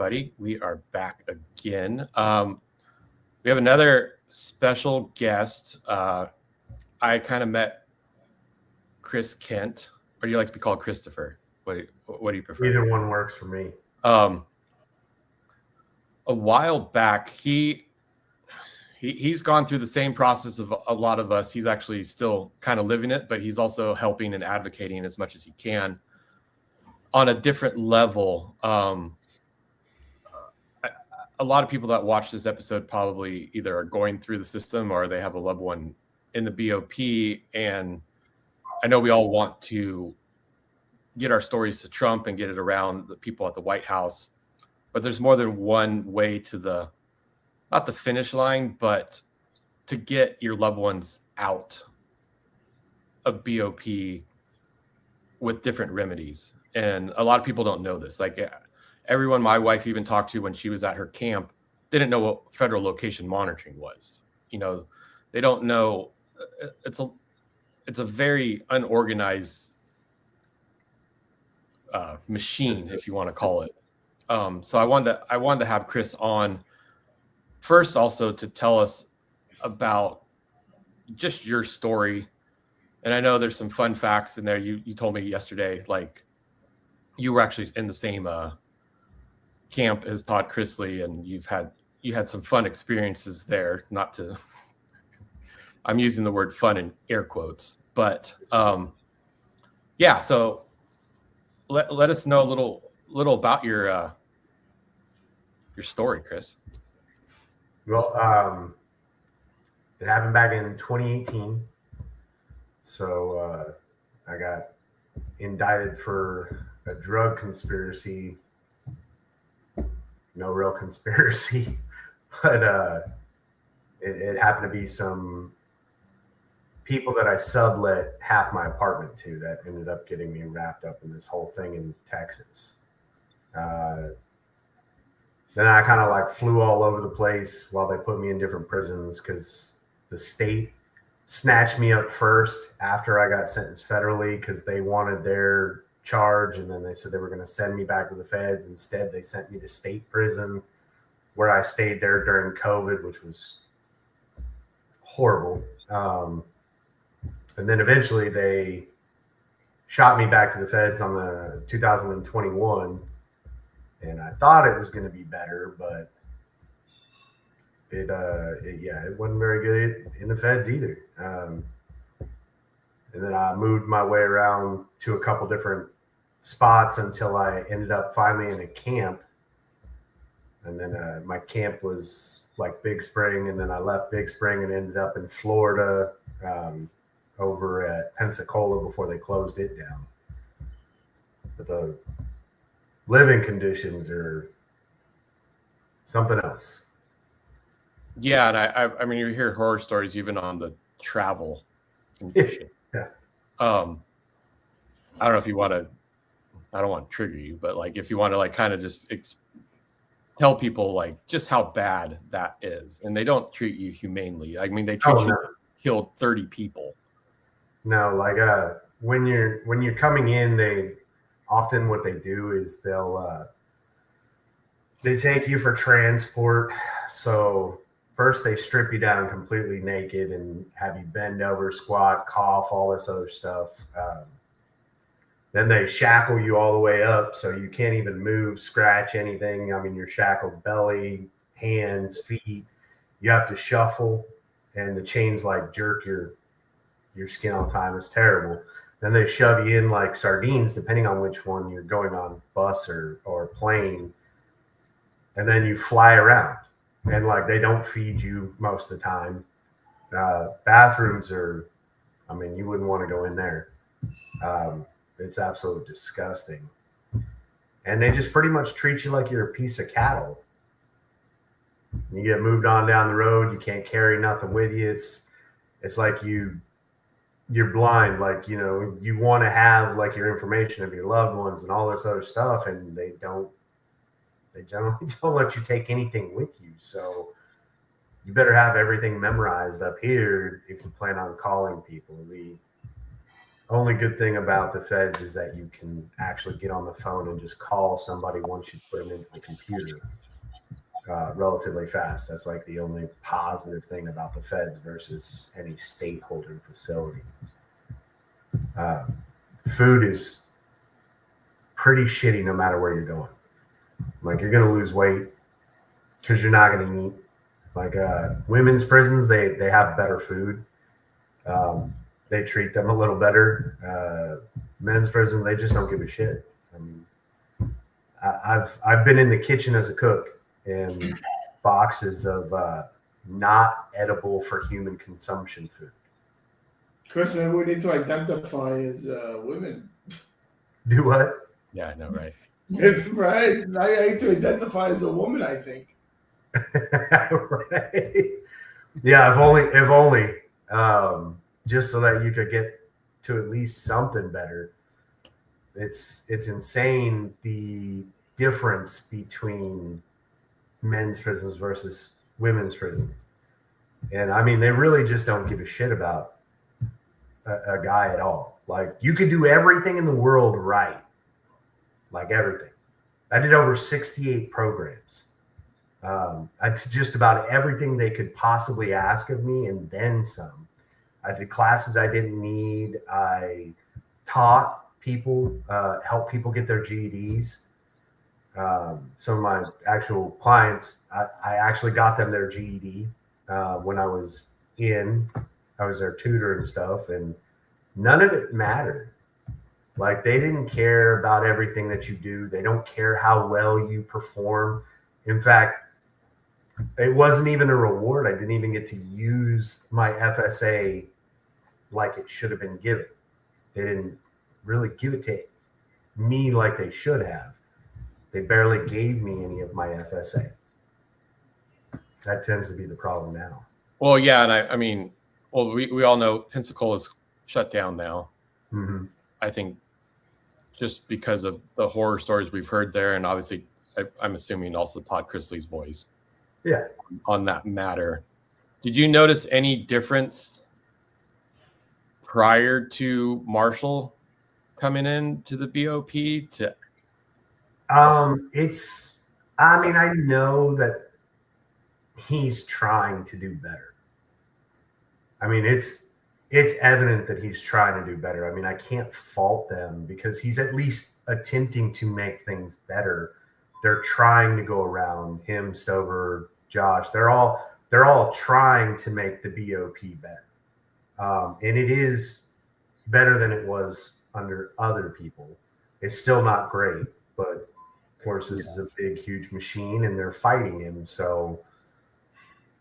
everybody. We are back again. We have another special guest. I kind of met Chris Kent, or do you like to be called Christopher? What do you prefer? Either one works for me. A while back, he's gone through the same process of a lot of us. He's actually still kind of living it, but he's also helping and advocating as much as he can on a different level. A lot of people that watch this episode probably either are going through the system or they have a loved one in the BOP. And I know we all want to get our stories to Trump and get it around the people at the White House, but there's more than one way to not the finish line, but to get your loved ones out of BOP with different remedies. And a lot of people don't know this. Like everyone my wife even talked to when she was at her camp didn't know what federal location monitoring was. You know, they don't know. It's a very unorganized machine, if you want to call it. So I wanted to have Chris on first, also to tell us about just your story. And I know there's some fun facts in there. You told me yesterday, like you were actually in the same camp as Todd Chrisley, and you had some fun experiences there. Not to, I'm using the word fun in air quotes, but yeah. So let us know a little about your story, Chris. Well, it happened back in 2018. So I got indicted for a drug conspiracy. No real conspiracy, but it happened to be some people that I sublet half my apartment to that ended up getting me wrapped up in this whole thing in Texas. Then I kind of like flew all over the place while they put me in different prisons because the state snatched me up first after I got sentenced federally because they wanted their charge, and then they said they were going to send me back to the feds. Instead, they sent me to state prison where I stayed there during COVID, which was horrible. And then eventually they shot me back to the feds on the 2021, and I thought it was going to be better, but it wasn't very good in the feds either. And then I moved my way around to a couple different spots until I ended up finally in a camp. And then my camp was like Big Spring, and then I left Big Spring and ended up in Florida over at Pensacola before they closed it down. But the living conditions are something else. Yeah, and I mean, you hear horror stories even on the travel condition. Yeah. I don't know if you want to. I don't want to trigger you, but like if you want to, like, kind of just tell people like just how bad that is, and they don't treat you humanely. I mean, they treat you killed 30 people. No, like when you're coming in, they often what they do is they take you for transport. So first they strip you down completely naked and have you bend over, squat, cough, all this other stuff. Then they shackle you all the way up so you can't even move, scratch anything. I mean, you're shackled belly, hands, feet. You have to shuffle, and the chains like jerk your skin all the time. It's terrible. Then they shove you in like sardines, depending on which one you're going on, bus or plane. And then you fly around. And like they don't feed you most of the time. Bathrooms are, I mean, you wouldn't want to go in there. It's absolutely disgusting. And they just pretty much treat you like you're a piece of cattle. You get moved on down the road, you can't carry nothing with you. It's like you're blind, like, you know, you want to have like your information of your loved ones and all this other stuff, and they generally don't let you take anything with you. So you better have everything memorized up here if you plan on calling people. Only good thing about the feds is that you can actually get on the phone and just call somebody once you put them into the computer relatively fast. That's like the only positive thing about the feds versus any state holding facility. Food is pretty shitty no matter where you're going. Like, you're going to lose weight because you're not going to eat. Like, women's prisons, they have better food. They treat them a little better. Men's prison, they just don't give a shit. I mean, I've been in the kitchen as a cook, and boxes of not edible for human consumption food. Chris, maybe we need to identify as women. Do what? Yeah, I know, right? Right. I need to identify as a woman, I think. Right. Yeah, if only. Just so that you could get to at least something better. It's insane the difference between men's prisons versus women's prisons. And I mean, they really just don't give a shit about a guy at all. Like, you could do everything in the world right. Like, everything. I did over 68 programs. I did just about everything they could possibly ask of me and then some. I did classes I didn't need. I taught people, helped people get their GEDs. Some of my actual clients, I actually got them their GED when I was their tutor and stuff, and none of it mattered. Like, they didn't care about everything that you do. They don't care how well you perform. In fact, it wasn't even a reward. I didn't even get to use my FSA like it should have been given. They didn't really give it to me like they should have. They barely gave me any of my FSA. That tends to be the problem now. Well, yeah, and I mean, well, we all know Pensacola's shut down now. Mm-hmm. I think just because of the horror stories we've heard there, and obviously I'm assuming also Todd Chrisley's voice. Yeah. On that matter. Did you notice any difference prior to Marshall coming in to the BOP to I mean, I know that he's trying to do better. I mean, it's evident that he's trying to do better. I mean, I can't fault them because he's at least attempting to make things better. They're trying to go around him, Stover, Josh. They're all trying to make the BOP better. And it is better than it was under other people. It's still not great, but of course this is a big, huge machine and they're fighting him. So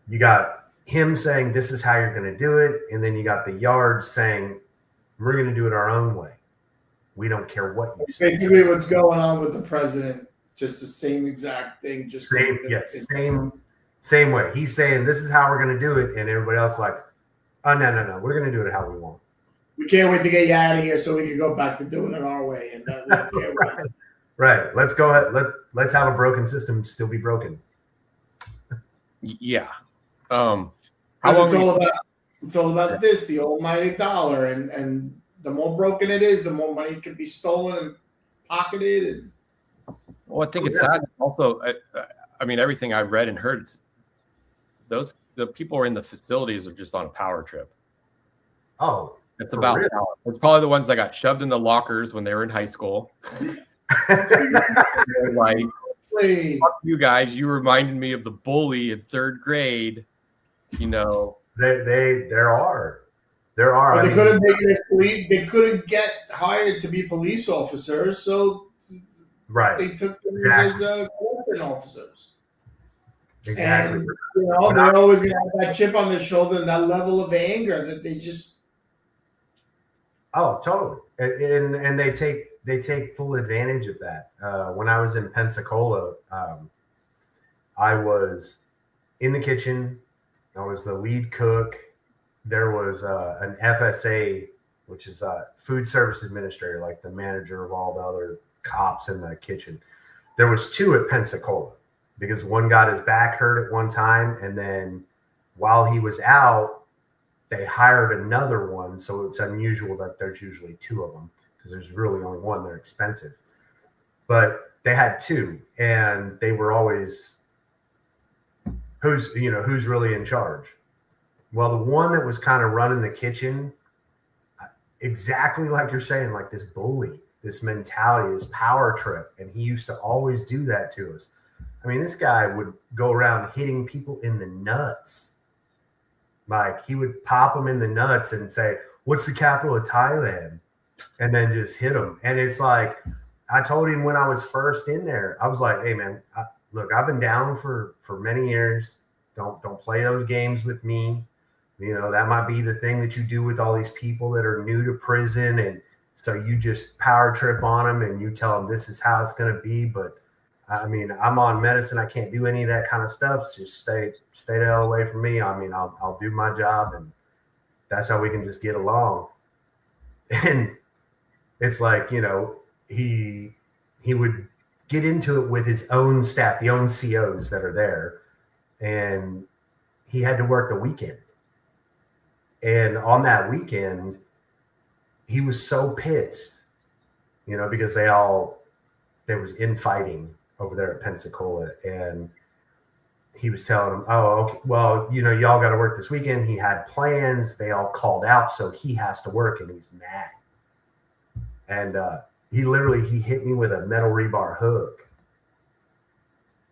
you got him saying, this is how you're going to do it. And then you got the Yard saying, we're going to do it our own way. We don't care what you say. Basically what's going on with the president, just the same exact thing. Just same way. He's saying, this is how we're going to do it. And everybody else like, oh, no. We're going to do it how we want. We can't wait to get you out of here so we can go back to doing it our way. And we don't care right. Let's go ahead. Let's have a broken system still be broken. Yeah. It's all about this, the almighty dollar, and the more broken it is, the more money can be stolen and pocketed. Well, I think it's that. Also, I mean, everything I've read and heard, the people who are in the facilities are just on a power trip. Oh, it's about power. It's probably the ones that got shoved into lockers when they were in high school. They're like, fuck you guys, you reminded me of the bully in third grade. You know, there are. But they couldn't make it as police. They couldn't get hired to be police officers, so they took them as corporate officers. Exactly. And they're always going to have that chip on their shoulder and that level of anger that they just. Oh, totally, and they take full advantage of that. When I was in Pensacola, I was in the kitchen. I was the lead cook. There was an FSA, which is a food service administrator, like the manager of all the other cops in the kitchen. There was two at Pensacola because one got his back hurt at one time, and then while he was out, they hired another one, so it's unusual that there's usually two of them because there's really only one. They're expensive, but they had two, and they were always who's really in charge. Well, the one that was kind of running the kitchen, exactly like you're saying, like this bully, this mentality, this power trip, and he used to always do that to us. I mean, this guy would go around hitting people in the nuts. Like he would pop them in the nuts and say, "What's the capital of Thailand?" And then just hit them. And it's like, I told him when I was first in there, I was like, "Hey man, look, I've been down for many years. Don't play those games with me. You know, that might be the thing that you do with all these people that are new to prison. And so you just power trip on them and you tell them this is how it's going to be. But I mean, I'm on medicine. I can't do any of that kind of stuff. So just stay the hell away from me. I mean, I'll do my job, and that's how we can just get along." And it's like, you know, he would get into it with his own staff, the own COs that are there, and he had to work the weekend. And on that weekend, he was so pissed, you know, because there was infighting over there at Pensacola, and he was telling them, "Oh, okay, well, you know, y'all got to work this weekend." He had plans. They all called out, so he has to work, and he's mad. And he hit me with a metal rebar hook,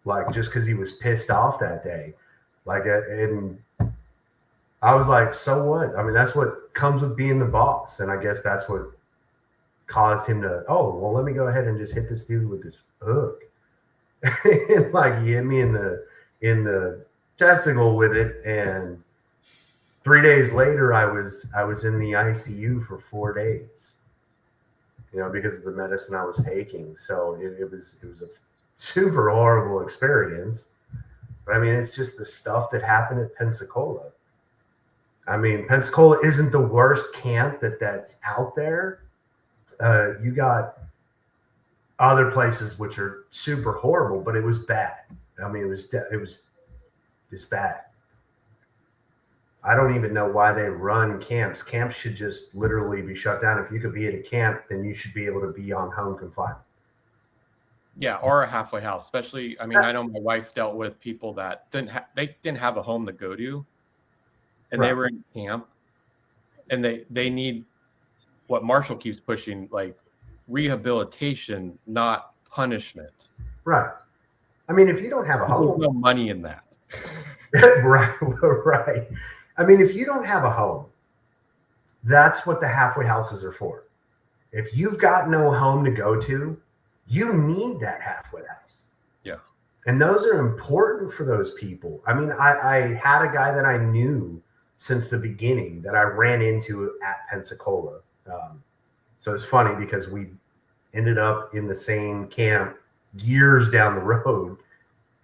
like just because he was pissed off that day. Like, and I was like, "So what? I mean, that's what comes with being the boss." And I guess that's what caused him to, "Oh, well, let me go ahead and just hit this dude with this hook." And like he hit me in the testicle with it, and 3 days later I was in the ICU for 4 days, you know, because of the medicine I was taking. So it was a super horrible experience. But I mean, it's just the stuff that happened at Pensacola. I mean, Pensacola isn't the worst camp that's out there. You got other places which are super horrible, but it was bad. I mean, it was just bad. I don't even know why they run camps. Camps should just literally be shut down. If you could be at a camp, then you should be able to be on home confinement. Yeah, or a halfway house. Especially, I mean, I know my wife dealt with people that didn't have a home to go to, and they were in camp, and they need what Marshall keeps pushing, like rehabilitation, not punishment. Right. I mean, if you don't have a home, there's no money in that. Right. I mean, if you don't have a home, that's what the halfway houses are for. If you've got no home to go to, you need that halfway house. Yeah. And those are important for those people. I mean, I had a guy that I knew since the beginning that I ran into at Pensacola. So it's funny because we ended up in the same camp years down the road.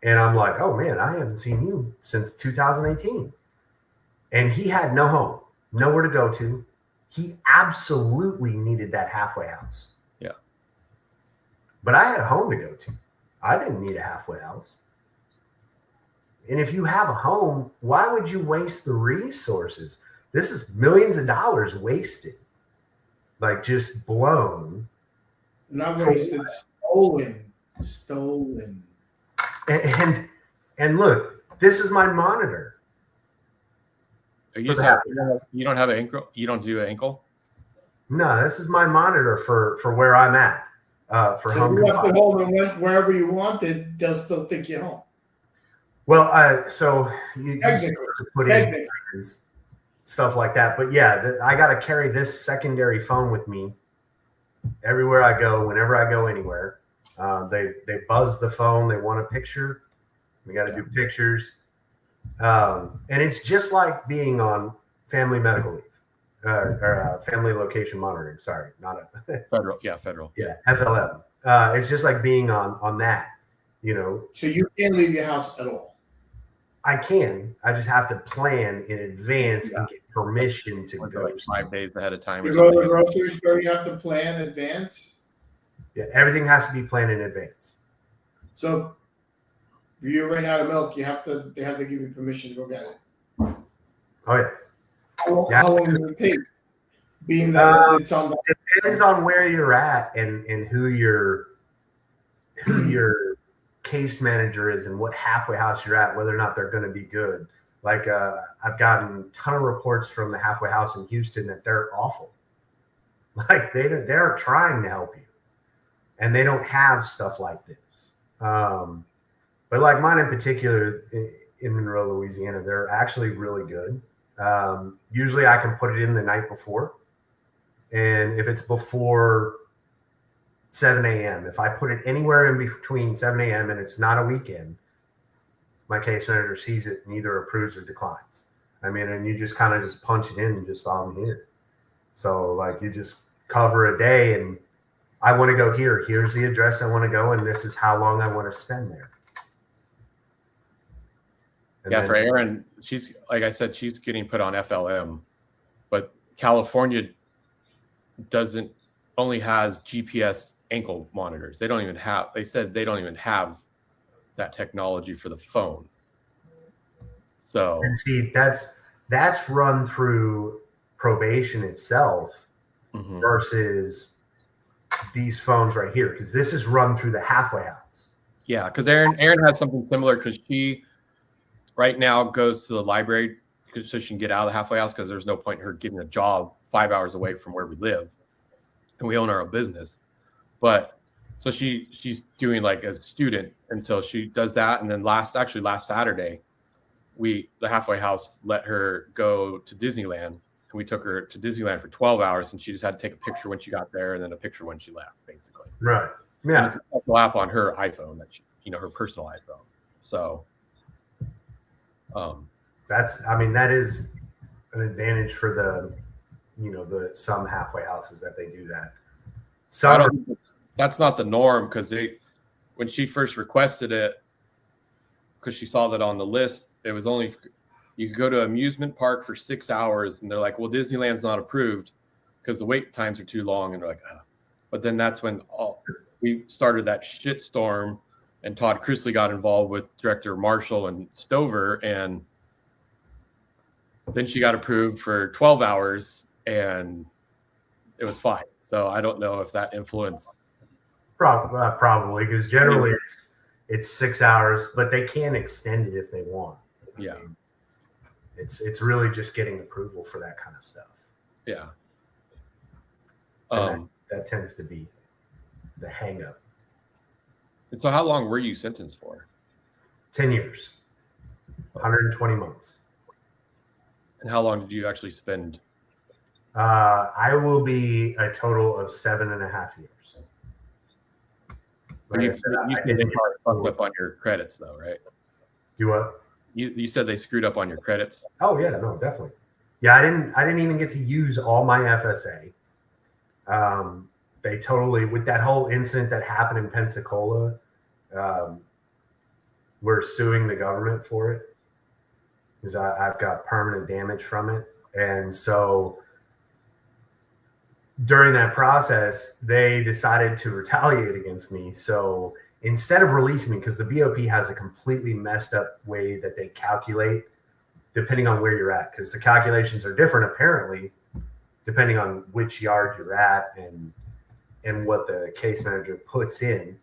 And I'm like, "Oh man, I haven't seen you since 2018. And he had no home, nowhere to go to. He absolutely needed that halfway house. Yeah. But I had a home to go to. I didn't need a halfway house. And if you have a home, why would you waste the resources? This is millions of dollars wasted. Like just blown. Not wasted, stolen. And look, this is my monitor. You don't have an ankle? You don't do an ankle? No, this is my monitor for where I'm at. For so home. You left it home and went wherever you wanted, they'll still take you home. Well, so you put in stuff like that. But yeah, I got to carry this secondary phone with me everywhere I go, whenever I go anywhere. They buzz the phone. They want a picture. We got to do pictures. And it's just like being on family medical leave or family location monitoring. Sorry, not a federal. Yeah, federal. Yeah, FLM. It's just like being on that, you know. So you can't leave your house at all. I can. I just have to plan in advance and get permission to go. Like 5 days ahead of time. You go to the grocery store, you have to plan in advance. Yeah, everything has to be planned in advance. So if you run out of milk, they have to give you permission to go get it. Oh yeah. How long does it take? Being that it's on depends on where you're at and who your case manager is and what halfway house you're at, whether or not they're going to be good. Like I've gotten a ton of reports from the halfway house in Houston that they're awful. Like they're trying to help you, and they don't have stuff like this. But like mine in particular in Monroe, Louisiana, they're actually really good. Usually I can put it in the night before. And if it's before 7 a.m., if I put it anywhere in between 7 a.m. and it's not a weekend, my case manager sees it and either approves or declines. I mean, and you just kind of just punch it in and just I'm here. So like you just cover a day and I want to go here. Here's the address I want to go, and this is how long I want to spend there. And yeah, for Erin, she's like I said, she's getting put on FLM, but California only has GPS ankle monitors. They said they don't even have that technology for the phone. So and see, that's run through probation itself versus these phones right here, because this is run through the halfway house. Yeah, because Erin has something similar because she right now goes to the library so she can get out of the halfway house because there's no point in her getting a job 5 hours away from where we live, and we own our own business. But so she's doing like as a student, and so she does that. And then last Saturday, the halfway house let her go to Disneyland, and we took her to Disneyland for 12 hours, and she just had to take a picture when she got there and then a picture when she left, basically. Right. Yeah. And it's a special app on her iPhone that her personal iPhone. So that is an advantage for the some halfway houses that they do that. That's not the norm, because when she first requested it, because she saw that on the list, it was only you could go to amusement park for 6 hours, and they're like, well, Disneyland's not approved because the wait times are too long, and they're like, oh. But then that's when we started that shitstorm, and Todd Chrisley got involved with Director Marshall and Stover, and then she got approved for 12 hours, and it was fine. So I don't know if that influenced. Probably, because generally it's 6 hours, but they can extend it if they want. Yeah. It's really just getting approval for that kind of stuff. Yeah. That tends to be the hang up. And so how long were you sentenced for? 10 years, 120 months. And how long did you actually spend? I will be a total of 7.5 years. Like you said they fucked up on your credits, though, right? You what? You said they screwed up on your credits. Oh yeah, no, definitely. Yeah, I didn't even get to use all my FSA. They totally, with that whole incident that happened in Pensacola, we're suing the government for it because I've got permanent damage from it, and so during that process, they decided to retaliate against me. So instead of releasing me, because the BOP has a completely messed up way that they calculate depending on where you're at, because the calculations are different apparently depending on which yard you're at and what the case manager puts in.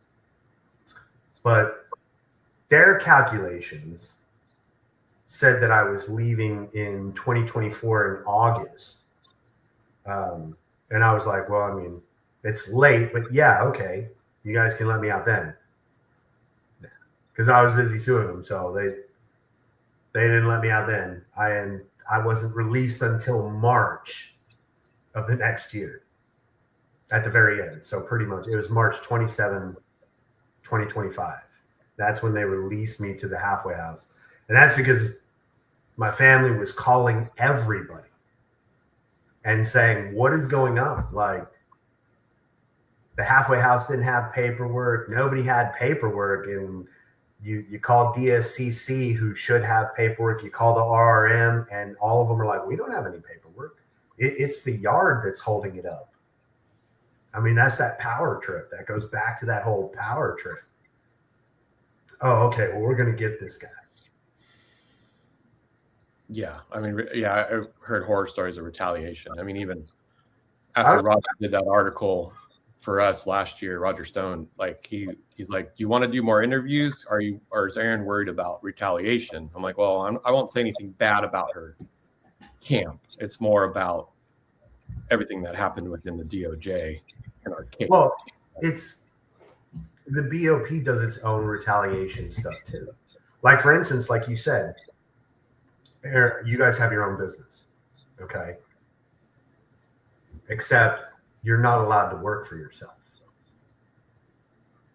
But their calculations said that I was leaving in 2024 in August. And I was like, well, I mean, it's late, but yeah, okay. You guys can let me out then. Because I was busy suing them, so they didn't let me out then. I wasn't released until March of the next year at the very end. So pretty much it was March 27, 2025. That's when they released me to the halfway house. And that's because my family was calling everybody and saying, what is going on? Like, the halfway house didn't have paperwork. Nobody had paperwork. And you call DSCC, who should have paperwork. You call the RRM, and all of them are like, we don't have any paperwork. It's the yard that's holding it up. I mean, that's that power trip. That goes back to that whole power trip. Oh, okay. Well, we're going to get this guy. Yeah, I mean, yeah, I heard horror stories of retaliation. I mean, even after Roger did that article for us last year, Roger Stone, like he's like, "Do you want to do more interviews? Or is Aaron worried about retaliation?" I'm like, "Well, I won't say anything bad about her camp. It's more about everything that happened within the DOJ in our case." Well, it's the BOP does its own retaliation stuff too. Like, for instance, like you said, you guys have your own business, okay? Except you're not allowed to work for yourself.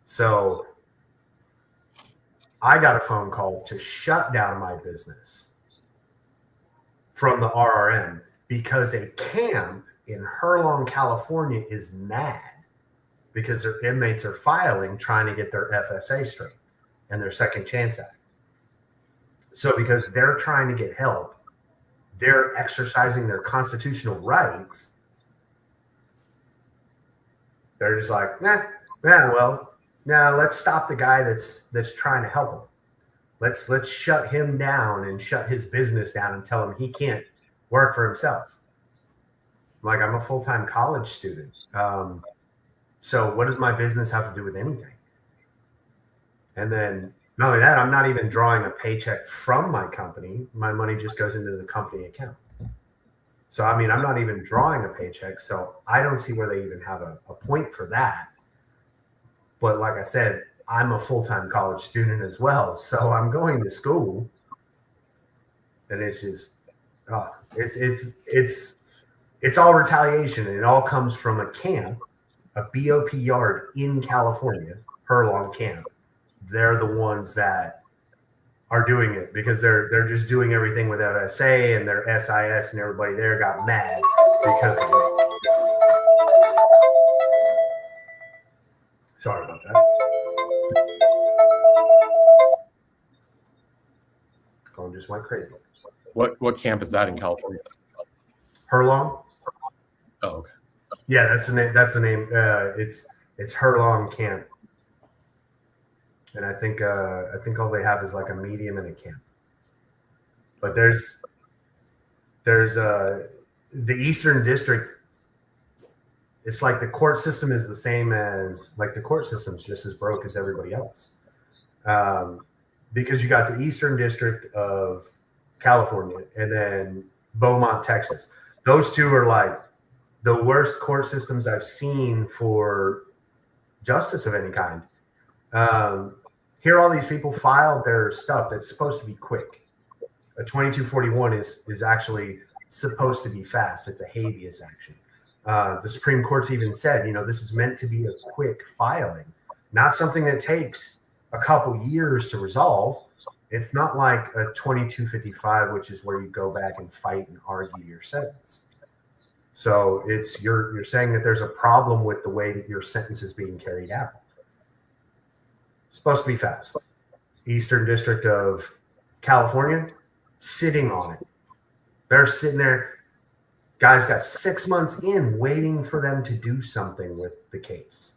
So I got a phone call to shut down my business from the RRM because a camp in Herlong, California is mad because their inmates are filing trying to get their FSA straight and their Second Chance Act. So because they're trying to get help, they're exercising their constitutional rights. They're just like, let's stop the guy that's trying to help him. Let's shut him down and shut his business down and tell him he can't work for himself. Like, I'm a full-time college student. So what does my business have to do with anything? And then not only that, I'm not even drawing a paycheck from my company. My money just goes into the company account. So, I mean, I'm not even drawing a paycheck. So I don't see where they even have a point for that. But like I said, I'm a full-time college student as well. So I'm going to school. And it's just, it's all retaliation. And it all comes from a camp, a BOP yard in California, Herlong camp. They're the ones that are doing it because they're just doing everything with FSA, and their SIS and everybody there got mad because of it. Sorry about that. Phone just went crazy. What camp is that in California? Herlong. Oh, okay. Yeah, that's the name. That's the name. It's Herlong Camp. And I think all they have is like a medium and a camp. But there's the Eastern District. It's like the court system is the same as, like, the court system's just as broke as everybody else. Because you got the Eastern District of California and then Beaumont, Texas. Those two are like the worst court systems I've seen for justice of any kind. Here, all these people filed their stuff that's supposed to be quick. A 2241 is actually supposed to be fast. It's a habeas action. The Supreme Court's even said, this is meant to be a quick filing, not something that takes a couple years to resolve. It's not like a 2255, which is where you go back and fight and argue your sentence. So you're saying that there's a problem with the way that your sentence is being carried out. Supposed to be fast. Eastern District of California, sitting on it. They're sitting there. Guys got 6 months in waiting for them to do something with the case.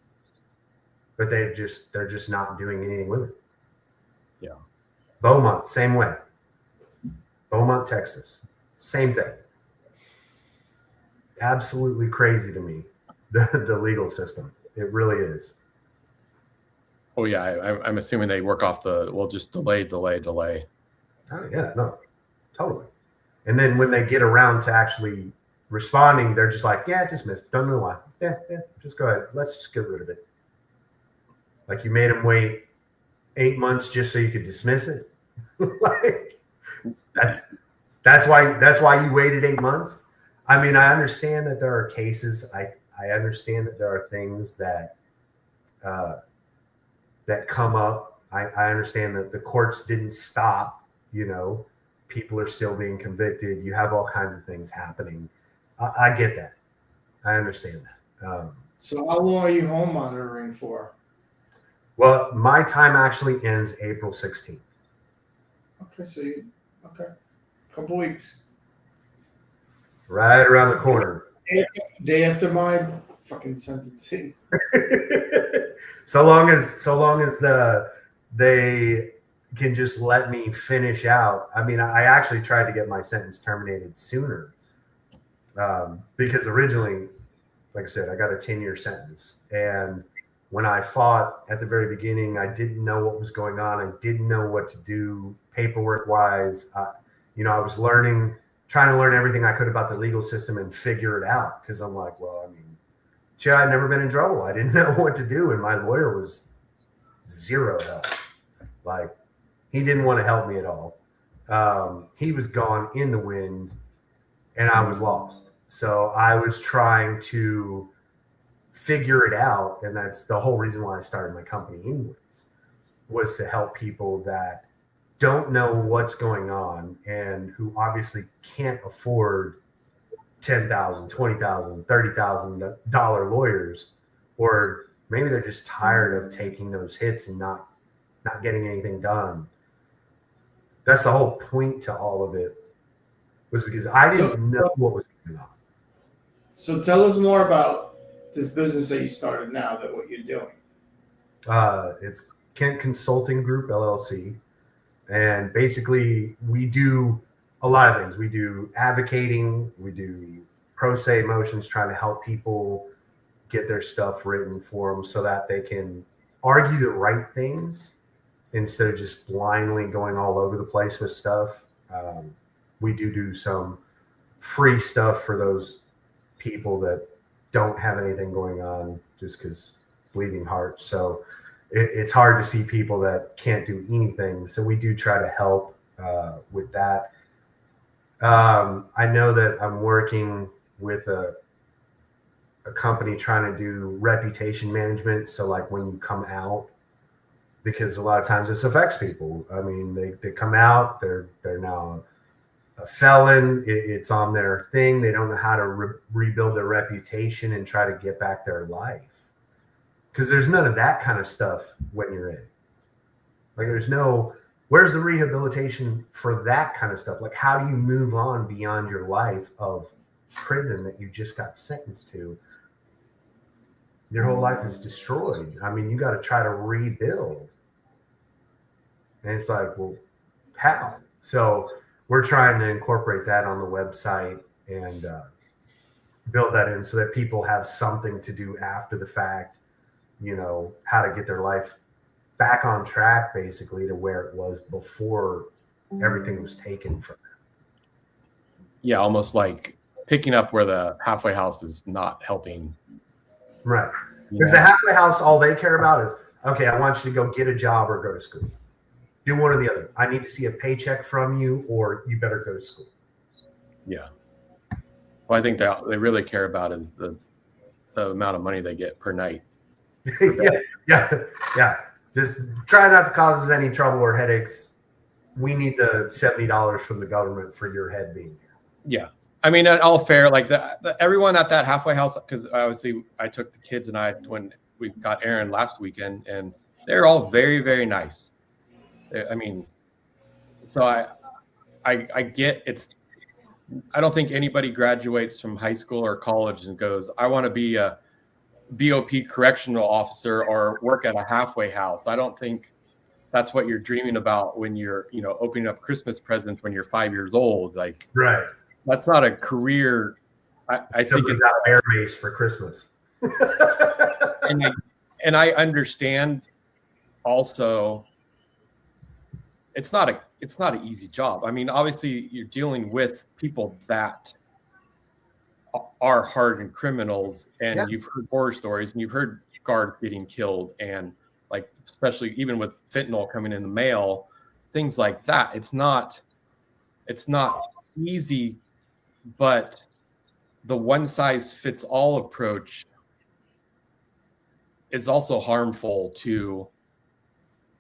But they're just not doing anything with it. Yeah. Beaumont, same way. Beaumont, Texas, same thing. Absolutely crazy to me, the legal system. It really is. Oh yeah, I'm assuming they work off just delay. Oh yeah, no, totally. And then when they get around to actually responding, they're just like, yeah, dismissed. Don't know why. Yeah, just go ahead. Let's just get rid of it. Like, you made them wait 8 months just so you could dismiss it. Like, that's why you waited 8 months. I mean, I understand that there are cases. I understand that there are things that come up. I understand that the courts didn't stop. People are still being convicted. You have all kinds of things happening. I get that. I understand that. So how long are you home monitoring for? Well, my time actually ends April 16th. Okay, couple weeks. Right around the corner. Day after my fucking sentencing. So long as they can just let me finish out. I mean, I actually tried to get my sentence terminated sooner because originally, like I said, I got a 10-year sentence. And when I fought at the very beginning, I didn't know what was going on. I didn't know what to do paperwork wise. I was trying to learn everything I could about the legal system and figure it out. Cause I'm like, well, I mean, I'd never been in trouble. I didn't know what to do. And my lawyer was zero help. Like, he didn't want to help me at all. He was gone in the wind and I was lost. So I was trying to figure it out. And that's the whole reason why I started my company anyways, was to help people that don't know what's going on and who obviously can't afford $10,000, $20,000, $30,000 lawyers, or maybe they're just tired of taking those hits and not getting anything done. That's the whole point to all of it, was because I didn't know what was going on. So tell us more about this business that you started now, that what you're doing. It's Kent Consulting Group, LLC. And basically we do a lot of things. We do advocating, we do pro se motions, trying to help people get their stuff written for them so that they can argue the right things instead of just blindly going all over the place with stuff. We do some free stuff for those people that don't have anything going on, just because bleeding heart. So it's hard to see people that can't do anything. So we do try to help with that. I know that I'm working with a company trying to do reputation management. So like when you come out, because a lot of times this affects people. I mean, they come out, they're now a felon. It's on their thing. They don't know how to rebuild their reputation and try to get back their life. Because there's none of that kind of stuff when you're in. Like where's the rehabilitation for that kind of stuff? Like, how do you move on beyond your life of prison that you just got sentenced to? Your whole life is destroyed. I mean, you got to try to rebuild. And it's like, well, how? So we're trying to incorporate that on the website and build that in so that people have something to do after the fact, how to get their life back on track, basically, to where it was before everything was taken from them. Yeah, almost like picking up where the halfway house is not helping. Right. Because the halfway house, all they care about is, okay, I want you to go get a job or go to school. Do one or the other. I need to see a paycheck from you, or you better go to school. Yeah. Well, I think that they really care about is the amount of money they get per night. Yeah. Just try not to cause us any trouble or headaches. We need the $70 from the government for your head being here. Yeah. I mean, all fair, like everyone at that halfway house, because obviously I took the kids and when we got Aaron last weekend, and they're all very, very nice. I mean, so I get it's, I don't think anybody graduates from high school or college and goes, I want to be a BOP correctional officer or work at a halfway house. I don't think that's what you're dreaming about when you're, opening up Christmas presents when you're 5 years old. Like, right. That's not a career. I think it's got air base for Christmas. and I understand also it's not an easy job. I mean, obviously you're dealing with people that are hardened criminals, and you've heard horror stories and you've heard guards getting killed, and like, especially even with fentanyl coming in the mail, things like that. It's not easy, but the one size fits all approach is also harmful to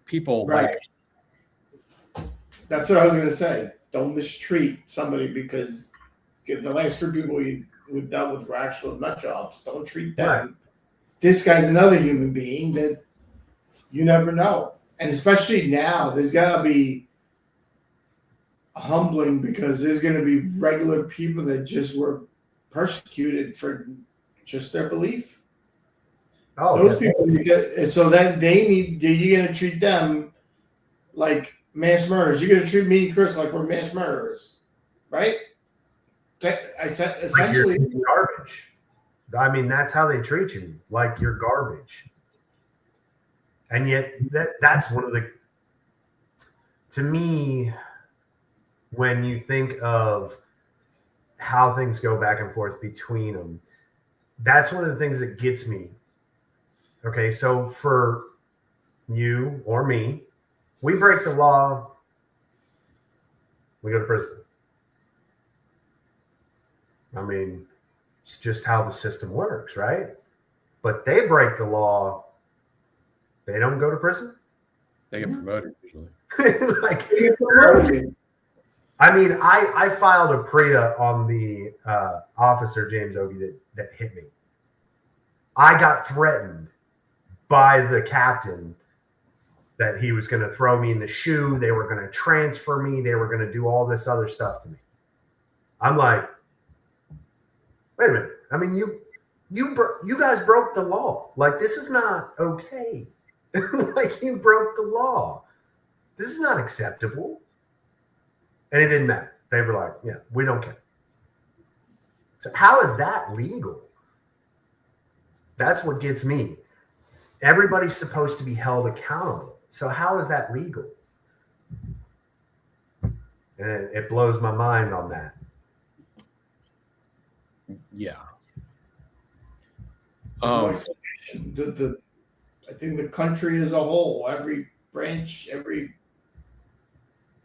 people. Right. That's what I was going to say. Don't mistreat somebody, because the last three people we dealt with were actual nut jobs. Don't treat them. Right. This guy's another human being that you never know. And especially now, there's got to be humbling, because there's going to be regular people that just were persecuted for just their belief. Oh, those people, so then you're going to treat them like mass murderers. You're going to treat me and Chris like we're mass murderers, right? I said essentially like you're garbage. I mean, that's how they treat you, like you're garbage. And yet that's one of the, to me, when you think of how things go back and forth between them, that's one of the things that gets me. Okay, so for you or me, we break the law, we go to prison. I mean, it's just how the system works, right? But they break the law, they don't go to prison. They get promoted usually. Like, I mean, I filed a PREA on the officer, James Ogie, that hit me. I got threatened by the captain that he was going to throw me in the shoe. They were going to transfer me. They were going to do all this other stuff to me. I'm like, wait a minute. I mean, you guys broke the law. Like, this is not okay. Like, you broke the law. This is not acceptable. And it didn't matter. They were like, yeah, we don't care. So how is that legal? That's what gets me. Everybody's supposed to be held accountable. So how is that legal? And it blows my mind on that. Yeah. I think the country as a whole, every branch,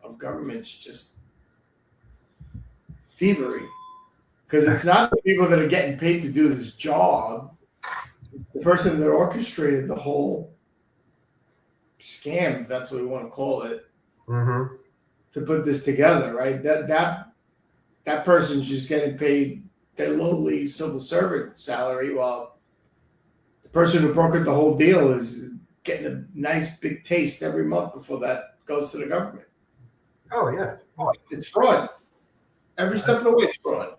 of government's just thievery. Because it's not the people that are getting paid to do this job. It's the person that orchestrated the whole scam, if that's what we want to call it, to put this together, right? That person's just getting paid their lowly civil servant salary, while the person who brokered the whole deal is getting a nice big taste every month before that goes to the government. Oh yeah, it's fraud. Every step of the way, it's fraud.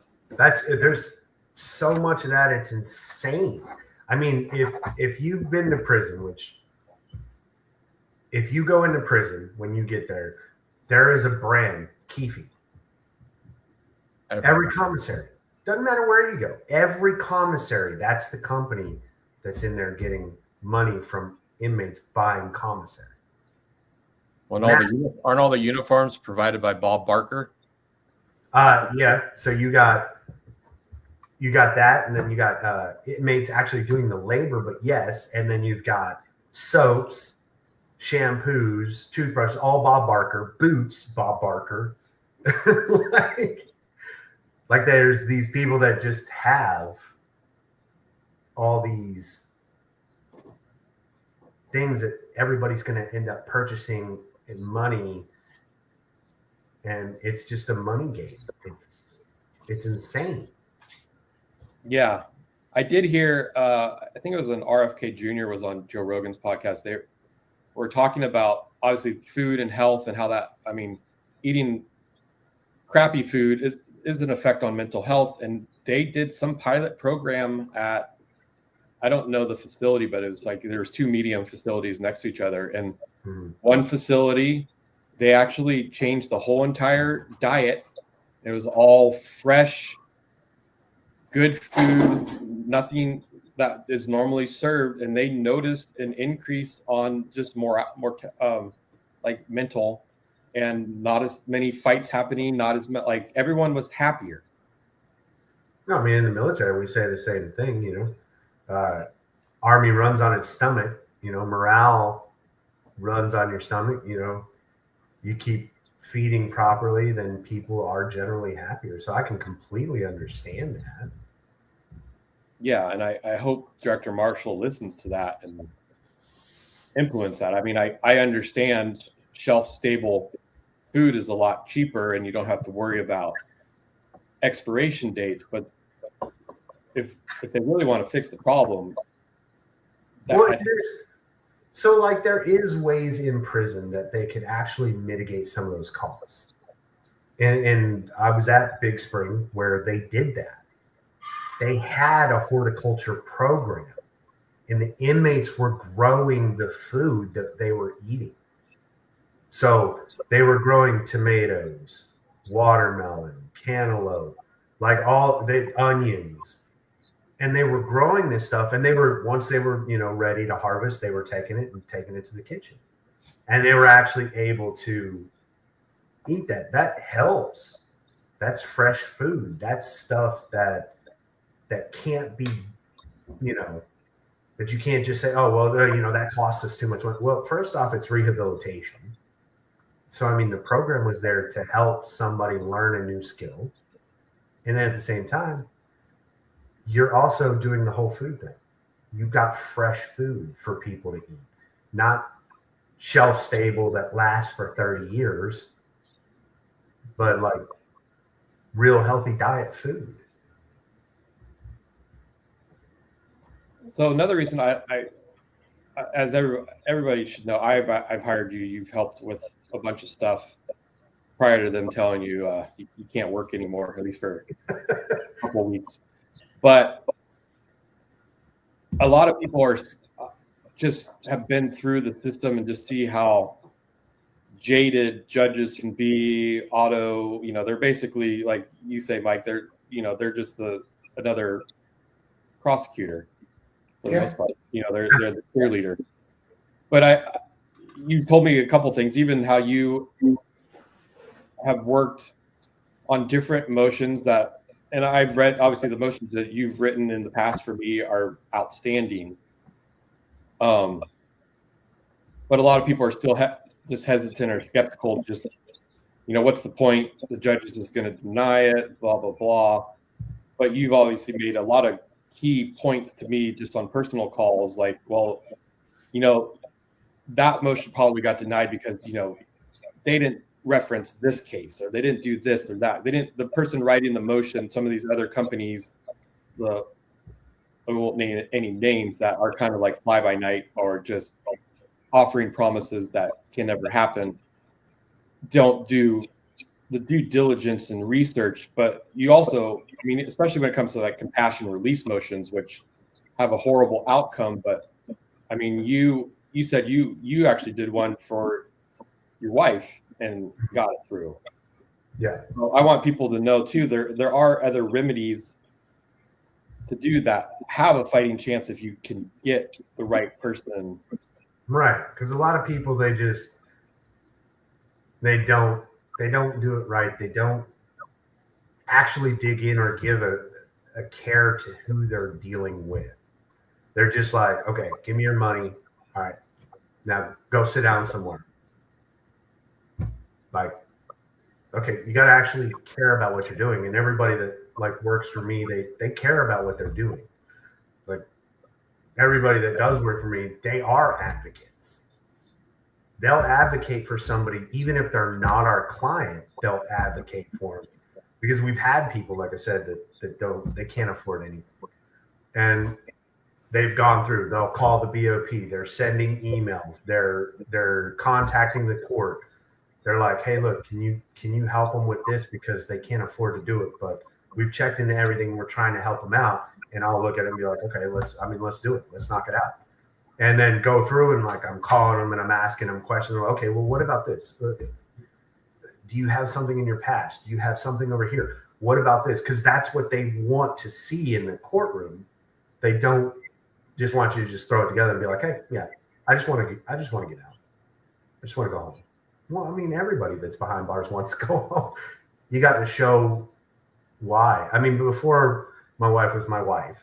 There's so much of that. It's insane. I mean, if you've been to prison, if you go into prison, when you get there, there is a brand, Keefe. Every commissary. Doesn't matter where you go. Every commissary, that's the company that's in there getting money from inmates buying commissary. Well, aren't all the uniforms provided by Bob Barker? Yeah. So you got that, and then you got inmates actually doing the labor, but yes, and then you've got soaps, shampoos, toothbrushes, all Bob Barker, boots, Bob Barker. like there's these people that just have all these things that everybody's going to end up purchasing in money, and it's just a money game. It's insane. Yeah, I did hear. I think it was an RFK Jr. was on Joe Rogan's podcast. They were talking about obviously food and health and how that. I mean, eating crappy food is an effect on mental health. And they did some pilot program at, I don't know the facility, but it was like there was two medium facilities next to each other, and one facility they actually changed the whole entire diet. It was all fresh, good food, nothing that is normally served, and they noticed an increase on just more like mental, and not as many fights happening, not as like everyone was happier. No, I mean, in the military we say the same thing, you know. Army runs on its stomach, you know, morale runs on your stomach, you know. You keep feeding properly, then people are generally happier. So I can completely understand that. Yeah, and I hope Director Marshall listens to that and implements that. I mean, I understand shelf-stable food is a lot cheaper and you don't have to worry about expiration dates, but if they really want to fix the problem, so like there is ways in prison that they can actually mitigate some of those costs. And I was at Big Spring where they did that. They had a horticulture program, and the inmates were growing the food that they were eating. So they were growing tomatoes, watermelon, cantaloupe, like onions. And they were growing this stuff, and once they were, ready to harvest, they were taking it to the kitchen. And they were actually able to eat that. That helps. That's fresh food. That's stuff that can't be, that you can't just say, oh, well, that costs us too much money. Well, first off, it's rehabilitation. So, I mean, the program was there to help somebody learn a new skill. And then at the same time, you're also doing the whole food thing. You've got fresh food for people to eat, not shelf stable that lasts for 30 years, but like real healthy diet food. So another reason I as everybody should know, I've hired you. You've helped with a bunch of stuff prior to them telling you you can't work anymore, at least for a couple of weeks. But a lot of people are just have been through the system and just see how jaded judges can be. They're basically, like you say, Mike, they're just another prosecutor for the most part. They're the cheerleader. But you told me a couple things, even how you have worked on different motions and I've read, obviously, the motions that you've written in the past for me are outstanding. But a lot of people are still just hesitant or skeptical. Just, what's the point? The judge is just going to deny it, blah, blah, blah. But you've obviously made a lot of key points to me just on personal calls. Like, well, that motion probably got denied because, they didn't reference this case, or they didn't do this or that. The person writing the motion, some of these other companies, I won't name any names, that are kind of like fly by night or just offering promises that can never happen, don't do the due diligence and research. But you also, especially when it comes to like compassion release motions, which have a horrible outcome. But you said you actually did one for your wife and got it through. Yeah. So I want people to know too, there are other remedies to do that. Have a fighting chance if you can get the right person. Right. Because a lot of people, they don't do it right. They don't actually dig in or give a care to who they're dealing with. They're just like, okay, give me your money. All right, now go sit down somewhere. Like, okay, you got to actually care about what you're doing. And everybody that like works for me, they care about what they're doing. Like, everybody that does work for me, they are advocates. They'll advocate for somebody, even if they're not our client, they'll advocate for them. Because we've had people, like I said, they can't afford anything. And they've gone through, they'll call the BOP, they're sending emails, they're contacting the court. They're like, hey, look, can you help them with this, because they can't afford to do it, but we've checked into everything, we're trying to help them out. And I'll look at it and be like, okay, let's do it. Let's knock it out. And then go through and like, I'm calling them and I'm asking them questions. Okay, well, what about this? Do you have something in your past? Do you have something over here? What about this? Because that's what they want to see in the courtroom. They don't just want you to just throw it together and be like, hey, yeah, I just want to get out. I just want to go home. Well, everybody that's behind bars wants to go home. You got to show why. Before my wife was my wife,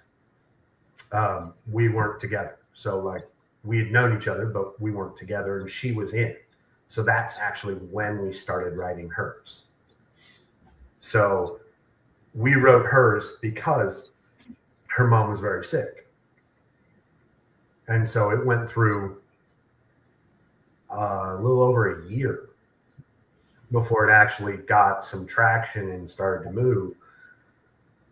we weren't together. So like, we had known each other, but we weren't together, and she was in. So that's actually when we started writing hers. So we wrote hers because her mom was very sick. And so it went through a little over a year before it actually got some traction and started to move.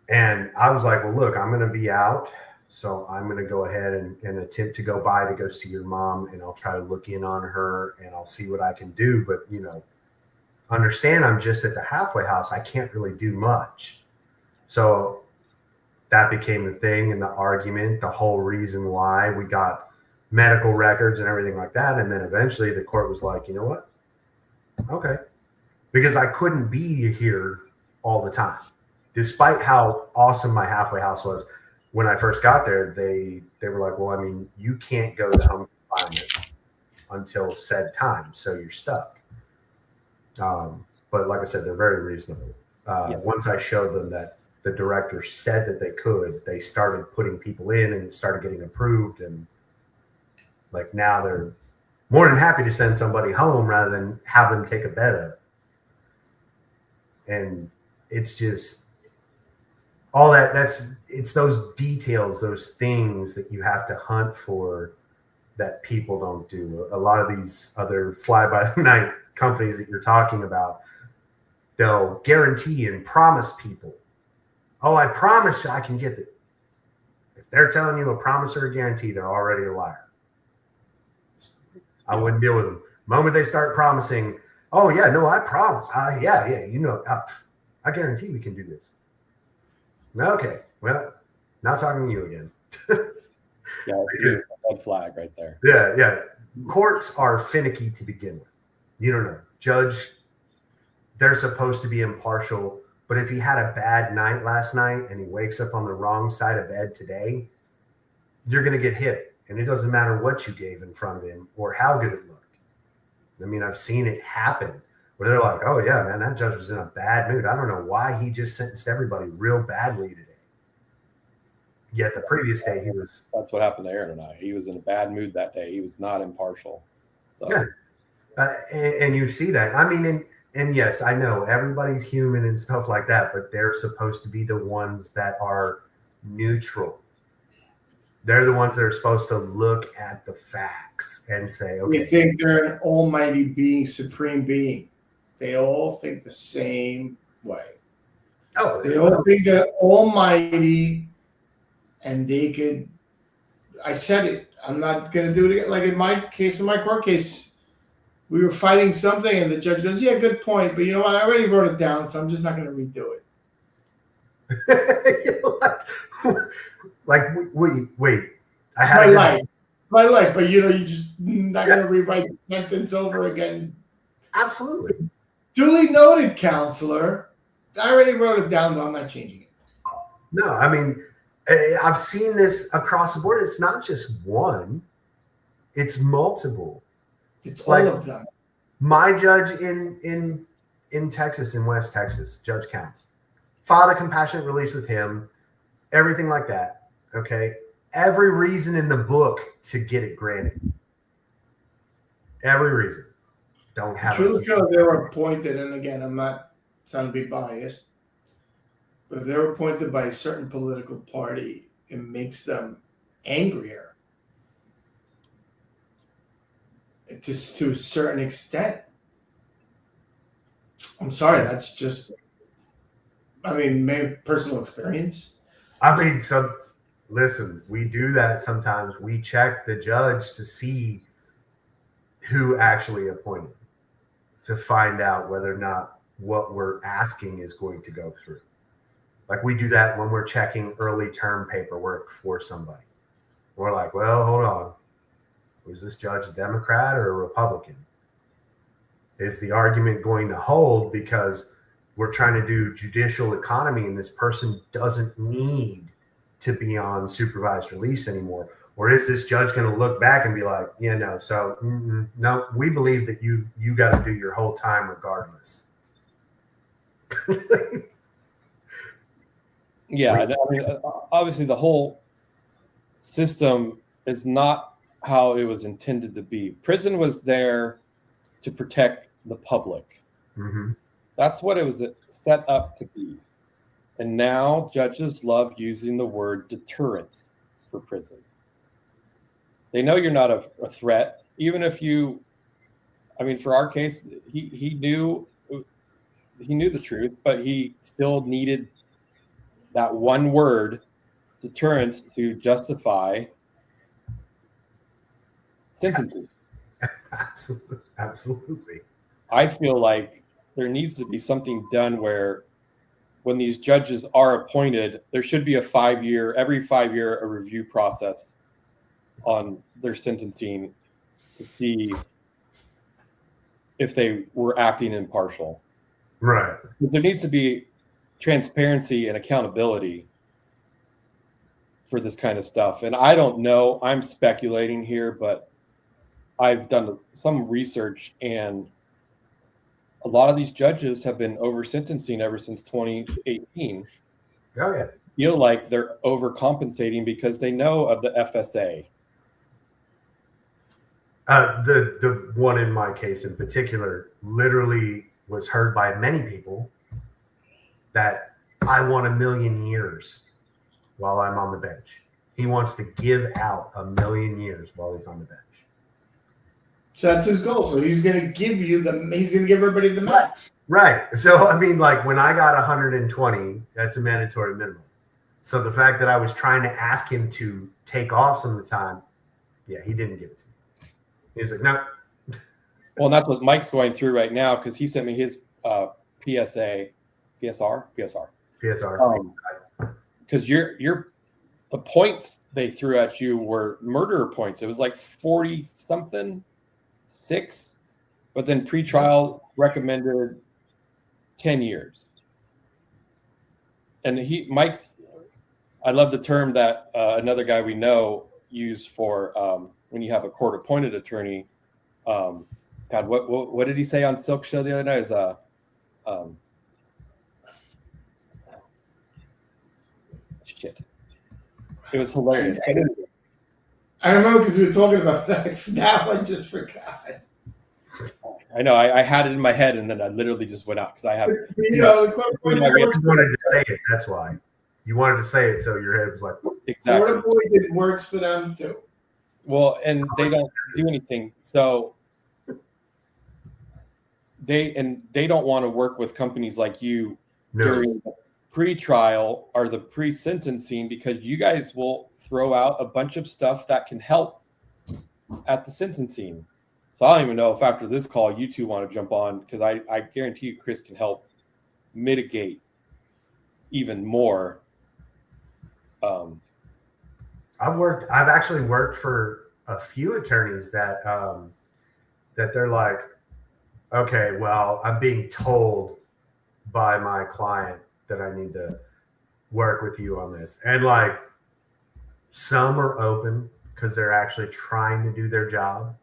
And I was like, well, look, I'm going to be out. So I'm going to go ahead and attempt to go by to go see your mom, and I'll try to look in on her and I'll see what I can do. But, understand I'm just at the halfway house. I can't really do much. So that became the thing and the argument, the whole reason why we got medical records and everything like that. And then eventually the court was like, you know what? Okay. Because I couldn't be here all the time. Despite how awesome my halfway house was, when I first got there, they were like, well, I mean, you can't go to home confinement until said time, so you're stuck. But like I said, they're very reasonable. Once I showed them that the director said that they could, they started putting people in and it started getting approved. And like now they're more than happy to send somebody home rather than have them take a bed up. And it's just all that. It's those details, those things that you have to hunt for that people don't do. A lot of these other fly by the night companies that you're talking about, they'll guarantee and promise people, oh, I promise you I can get it. If they're telling you a promise or a guarantee, they're already a liar. I wouldn't deal with them. The moment they start promising, oh, yeah, no, I promise. Yeah, you know, I guarantee we can do this. Okay, well, not talking to you again. Yeah, it's a red flag right there. Yeah. Courts are finicky to begin with. You don't know. Judge, they're supposed to be impartial, but if he had a bad night last night and he wakes up on the wrong side of bed today, you're going to get hit. And it doesn't matter what you gave in front of him or how good it looked. I mean, I've seen it happen where they're like, oh, yeah, man, that judge was in a bad mood. I don't know why he just sentenced everybody real badly today. Yet the previous day he was. That's what happened to Aaron and I. He was in a bad mood that day. He was not impartial. So. Yeah. And you see that. I mean, and yes, I know everybody's human and stuff like that, but they're supposed to be the ones that are neutral. They're the ones that are supposed to look at the facts and say, okay. We think they're an almighty being, supreme being. They all think the same way. Oh, they all think they're almighty and they could. I said it. I'm not going to do it again. Like in my case, in my court case, we were fighting something and the judge goes, yeah, good point. But you know what? I already wrote it down, so I'm just not going to redo it. Like, wait. I had my life, but you know, you just not going to rewrite the sentence over again. Absolutely. Duly noted, counselor. I already wrote it down, but I'm not changing it. No, I mean, I've seen this across the board. It's not just one; it's multiple. It's all of them. My judge in Texas, in West Texas, Judge Counts, filed a compassionate release with him. Everything like that. Okay. Every reason in the book to get it granted. Every reason. Don't have truly feel they were appointed, and again, I'm not trying to be biased, but if they were appointed by a certain political party, it makes them angrier. Just to a certain extent. I'm sorry, that's just, I mean, maybe personal experience. I mean, listen, we do that sometimes. We check the judge to see who actually appointed to find out whether or not what we're asking is going to go through. Like we do that when we're checking early term paperwork for somebody. We're like, well, hold on. Was this judge a Democrat or a Republican? Is the argument going to hold because we're trying to do judicial economy and this person doesn't need to be on supervised release anymore? Or is this judge going to look back and be like, yeah, no, so no, we believe that you got to do your whole time regardless. Yeah, I mean, obviously the whole system is not how it was intended to be. Prison was there to protect the public. Mm-hmm. That's what it was set up to be. And now judges love using the word deterrence for prison. They know you're not a threat, even if you, I mean, for our case, he knew the truth, but he still needed that one word, deterrence, to justify sentences. Absolutely. I feel like there needs to be something done where when these judges are appointed, there should be every 5 year, a review process on their sentencing to see if they were acting impartial. Right. But there needs to be transparency and accountability for this kind of stuff. And I don't know, I'm speculating here, but I've done some research, and a lot of these judges have been over sentencing ever since 2018. Oh yeah. Feel like they're overcompensating because they know of the FSA. The one in my case in particular literally was heard by many people that I want 1 million years while I'm on the bench. He wants to give out 1 million years while he's on the bench. So that's his goal. So he's going to give you he's going to give everybody the max. Right. So, I mean, like when I got 120, that's a mandatory minimum. So the fact that I was trying to ask him to take off some of the time, yeah, he didn't give it to me. He was like, no. Well, and that's what Mike's going through right now, because he sent me his PSR. Because the points they threw at you were murder points. It was like 40 something, 6, but then pretrial recommended 10 years. And I love the term that another guy we know used for when you have a court appointed attorney. God, what did he say on Silk Show the other night? Is shit. It was hilarious. I remember because we were talking about that. Now I just forgot. I know. I had it in my head, and then I literally just went out because I have. You know, the court You wanted to say it. That's why. You wanted to say it, so your head was like, exactly. It works for them too. Well, and they don't do anything. So they don't want to work with companies like you during the pre-trial or the pre-sentencing, because you guys will throw out a bunch of stuff that can help at the sentencing. So I don't even know if after this call you two want to jump on, because I guarantee you Chris can help mitigate even more. I've actually worked for a few attorneys that they're like, okay, well, I'm being told by my client that I need to work with you on this. And like some are open because they're actually trying to do their job.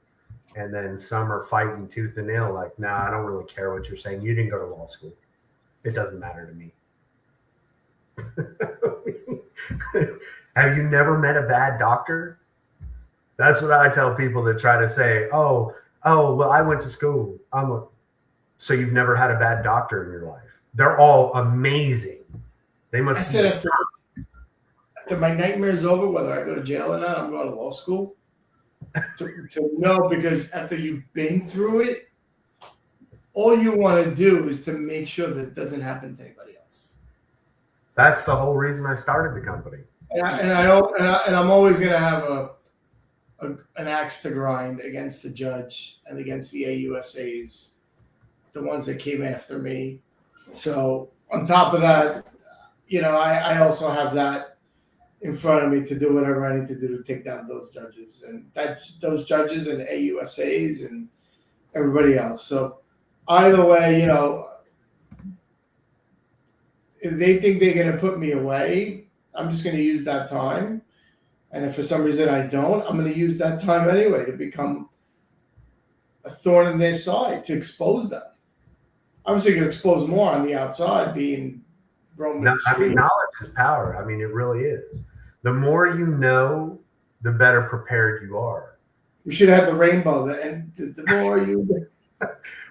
And then some are fighting tooth and nail, like, nah, I don't really care what you're saying. You didn't go to law school. It doesn't matter to me. Have you never met a bad doctor? That's what I tell people that try to say, oh, well, I went to school. So you've never had a bad doctor in your life. They're all amazing. They must. I said after my nightmare is over, whether I go to jail or not, I'm going to law school. to know, because after you've been through it, all you want to do is to make sure that it doesn't happen to anybody else. That's the whole reason I started the company. And I'm always going to have an axe to grind against the judge and against the AUSAs, the ones that came after me. So on top of that, I also have that in front of me to do whatever I need to do to take down those judges and those judges and AUSAs and everybody else. So either way, if they think they're going to put me away, I'm just going to use that time. And if for some reason I don't, I'm going to use that time anyway to become a thorn in their side, to expose them. Obviously, you can expose more on the outside, being roaming the street. Knowledge is power. I mean, it really is. The more you know, the better prepared you are. We should have the rainbow. And the more you...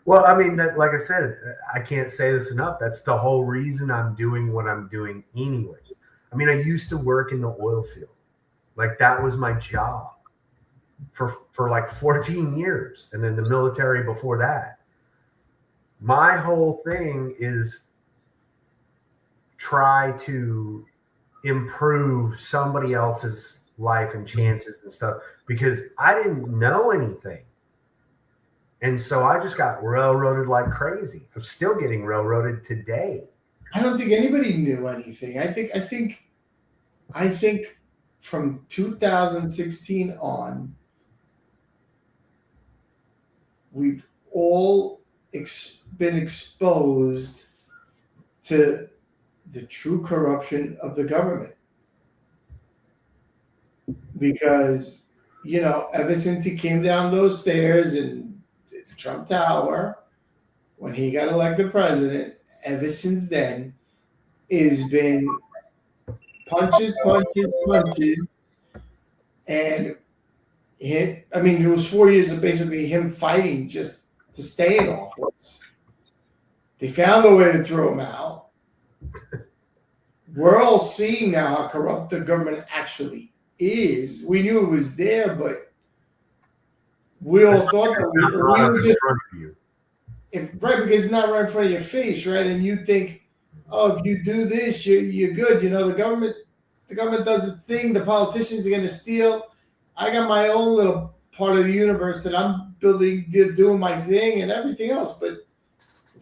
Well, I mean, like I said, I can't say this enough. That's the whole reason I'm doing what I'm doing anyways. I mean, I used to work in the oil field. Like, that was my job for like 14 years. And then the military before that. My whole thing is try to improve somebody else's life and chances and stuff, because I didn't know anything. And so I just got railroaded like crazy. I'm still getting railroaded today. I don't think anybody knew anything. I think from 2016 on, all been exposed to the true corruption of the government. Because, ever since he came down those stairs in Trump Tower, when he got elected president, ever since then, it's been punches, and it was 4 years of basically him fighting just to stay in office. They found a way to throw him out. We're all seeing now how corrupt the government actually is. We knew it was there, but we all thought that we were just right, because it's not right in front of your face, right? And you think, oh, if you do this, you're good. The government does its thing. The politicians are going to steal. I got my own little part of the universe that I'm building, doing my thing, and everything else. But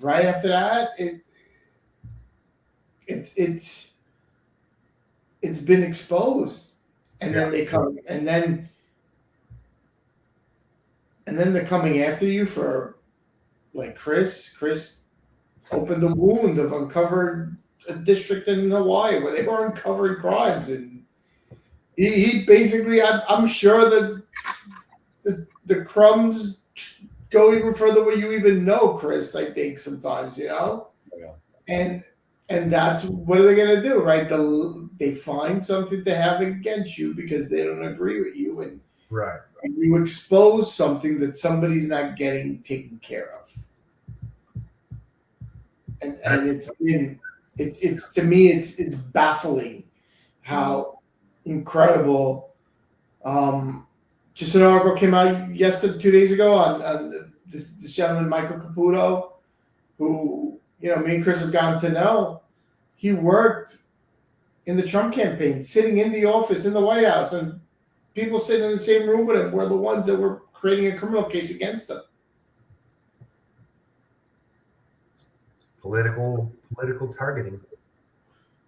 right after that, it's been exposed, and then they come, and then they're coming after you for, like, Chris opened the wound of uncovered a district in Hawaii where they were uncovering crimes, and he basically, I'm sure that the crumbs go even further where you even know Chris. I think sometimes, Yeah. and that's what are they going to do, right? They find something to have against you because they don't agree with you, and right. You expose something that somebody's not getting taken care of. And it's to me it's baffling how incredible. Just an article came out 2 days ago on this gentleman Michael Caputo, who me and Chris have gotten to know. He worked in the Trump campaign, sitting in the office in the White House, and people sitting in the same room with him were the ones that were creating a criminal case against him. Political targeting.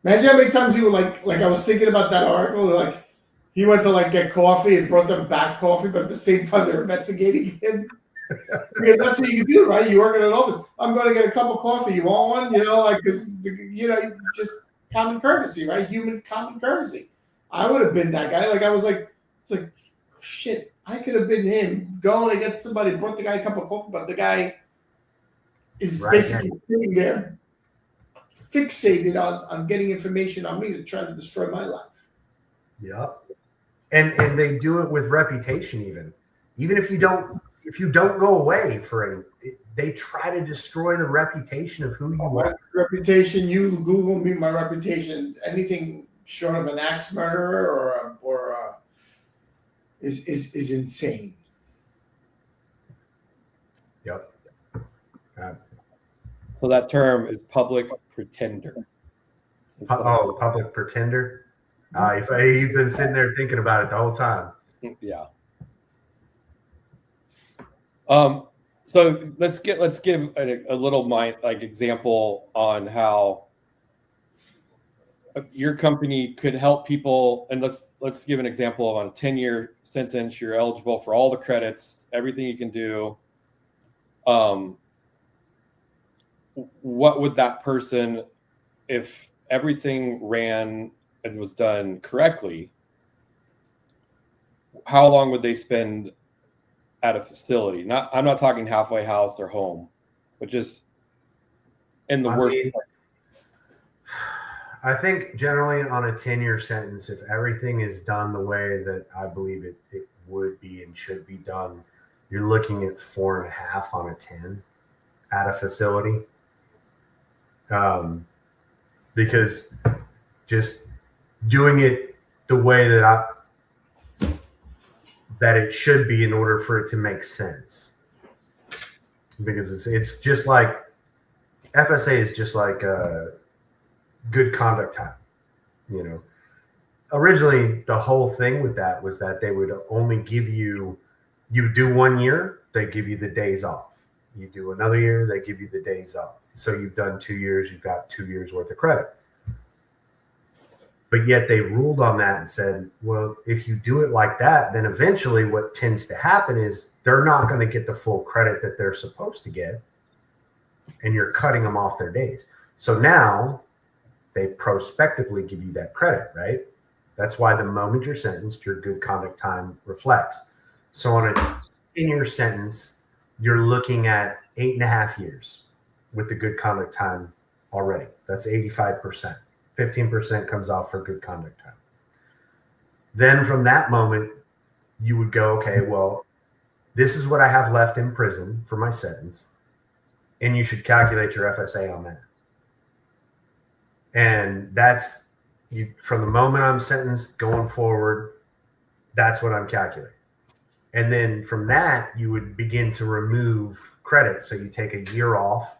Imagine how many times he would like I was thinking about that article, like he went to get coffee and brought them back coffee, but at the same time they're investigating him. Because that's what you can do, right? You work in an office. I'm going to get a cup of coffee. You want one? This just common courtesy, right? Human common courtesy. I would have been that guy. I was shit, I could have been him going to get somebody, brought the guy a cup of coffee, but the guy is basically sitting there fixated on getting information on me to try to destroy my life. Yeah. And they do it with reputation even if you don't go away for any, they try to destroy the reputation of who you are. Reputation, you Google me, my reputation, anything short of an axe murderer or is insane. Yep. So that term is public pretender. Public pretender. You've been sitting there thinking about it the whole time. Yeah. So let's give a little example on how your company could help people, and let's give an example on a 10-year sentence. You're eligible for all the credits, everything you can do. What would that person, if everything ran and was done correctly, how long would they spend at a facility? I'm not talking halfway house or home, but just in the worst place. I think generally on a 10-year sentence, if everything is done the way that I believe it would be and should be done, you're looking at 4.5 on a 10 at a facility. Because just doing it the way that it should be in order for it to make sense. Because it's just like FSA is just like a good conduct time. Originally the whole thing with that was that they would only give you do 1 year, they give you the days off. You do another year, they give you the days off. So you've done 2 years, you've got 2 years worth of credit. But yet they ruled on that and said, well, if you do it like that, then eventually what tends to happen is they're not going to get the full credit that they're supposed to get, and you're cutting them off their days. So now they prospectively give you that credit, right? That's why the moment you're sentenced, your good conduct time reflects. So on a 10-year sentence, you're looking at 8.5 years with the good conduct time already. That's 85%. 15% comes off for good conduct time. Then from that moment, you would go, okay, well, this is what I have left in prison for my sentence, and you should calculate your FSA on that. And that's you from the moment I'm sentenced going forward, that's what I'm calculating. And then from that, you would begin to remove credit. So you take a year off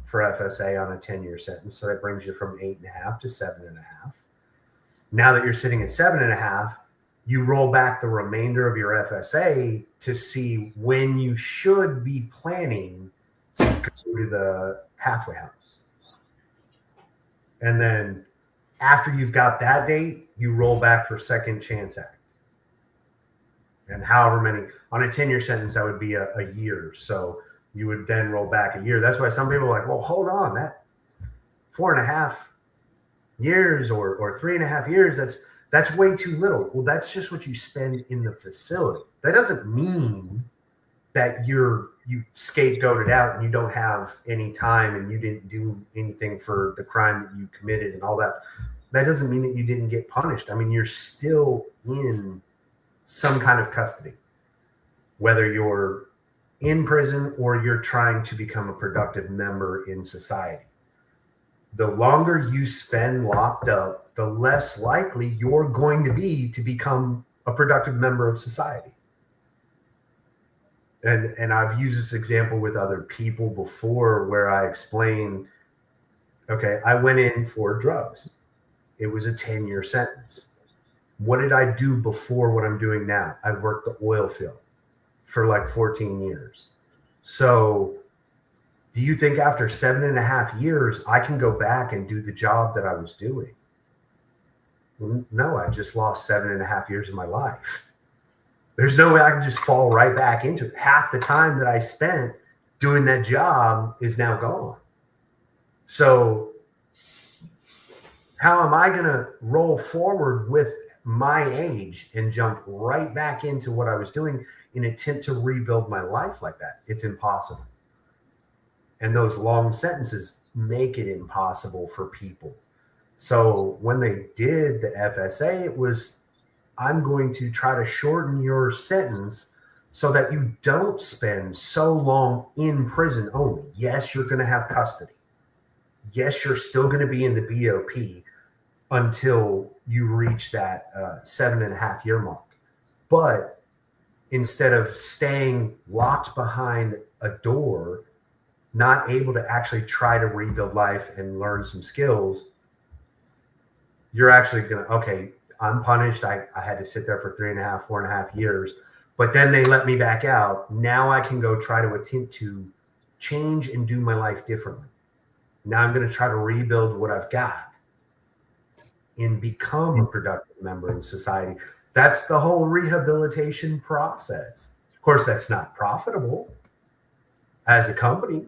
for FSA on a 10-year sentence. So that brings you from 8.5 to 7.5. Now that you're sitting at 7.5, you roll back the remainder of your FSA to see when you should be planning to go to the halfway house. And then after you've got that date, you roll back for Second Chance Act. And however many, on a 10-year sentence, that would be a year. So you would then roll back a year. That's why some people are like, well, hold on, that 4.5 years or 3.5 years, that's way too little. Well, that's just what you spend in the facility. That doesn't mean that you scapegoated out and you don't have any time and you didn't do anything for the crime that you committed and all that. That doesn't mean that you didn't get punished. I mean, you're still in some kind of custody, whether you're in prison or you're trying to become a productive member in society. The longer you spend locked up, the less likely you're going to be to become a productive member of society. And I've used this example with other people before where I explain, okay, I went in for drugs. It was a 10-year sentence. What did I do before what I'm doing now? I worked the oil field for like 14 years. So do you think after 7.5 years, I can go back and do the job that I was doing? No, I just lost 7.5 years of my life. There's no way I can just fall right back into it. Half the time that I spent doing that job is now gone. So how am I going to roll forward with my age and jump right back into what I was doing in an attempt to rebuild my life like that? It's impossible. And those long sentences make it impossible for people. So when they did the FSA, it was, I'm going to try to shorten your sentence so that you don't spend so long in prison only. Yes, you're going to have custody. Yes, you're still going to be in the BOP until you reach that 7.5 year mark. But instead of staying locked behind a door, not able to actually try to rebuild life and learn some skills, you're actually going to, okay, I'm punished. I had to sit there for 3.5, 4.5 years, but then they let me back out. Now I can go try to attempt to change and do my life differently. Now I'm going to try to rebuild what I've got and become a productive member in society. That's the whole rehabilitation process. Of course, that's not profitable as a company.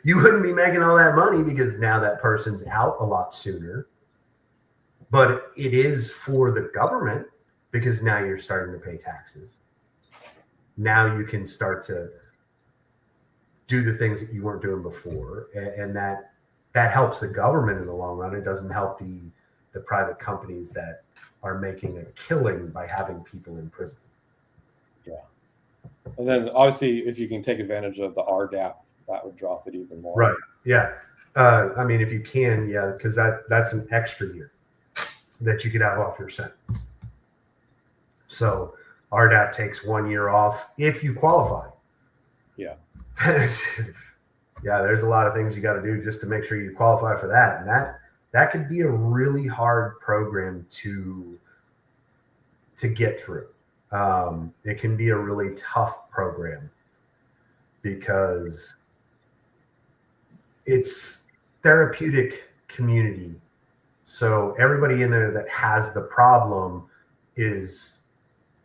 You wouldn't be making all that money because now that person's out a lot sooner. But it is for the government because now you're starting to pay taxes. Now you can start to do the things that you weren't doing before. And that helps the government in the long run. It doesn't help the private companies that are making a killing by having people in prison. Yeah. And then obviously, if you can take advantage of the RDAP, that would drop it even more. Right. Yeah. I mean, if you can, yeah, because that's an extra year that you could have off your sentence. So RDAP takes 1 year off if you qualify. Yeah. Yeah, there's a lot of things you got to do just to make sure you qualify for that. And that could be a really hard program to get through. It can be a really tough program because it's therapeutic community. So everybody in there that has the problem is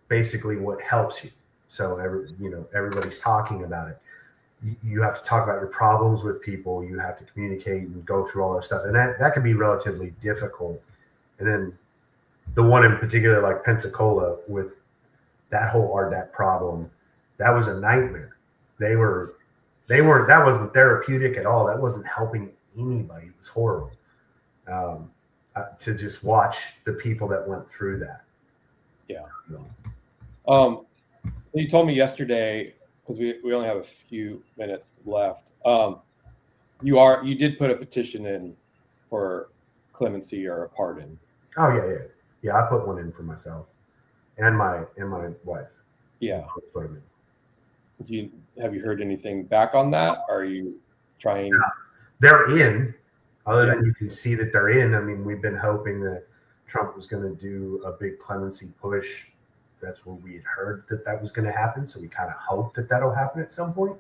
basically what helps you. So everybody's talking about it. You have to talk about your problems with people. You have to communicate and go through all that stuff, and that can be relatively difficult. And then the one in particular, like Pensacola, with that whole RDAP problem, that was a nightmare. That wasn't therapeutic at all. That wasn't helping anybody. It was horrible to just watch the people that went through that. Yeah. So you told me yesterday, because we only have a few minutes left. You did put a petition in for clemency or a pardon. Oh yeah. I put one in for myself and my wife. Yeah. Have you heard anything back on that? Are you trying? Yeah. They're in. Other than you can see that they're in. I mean, we've been hoping that Trump was going to do a big clemency push. That's what we had heard that was going to happen. So we kind of hope that that'll happen at some point.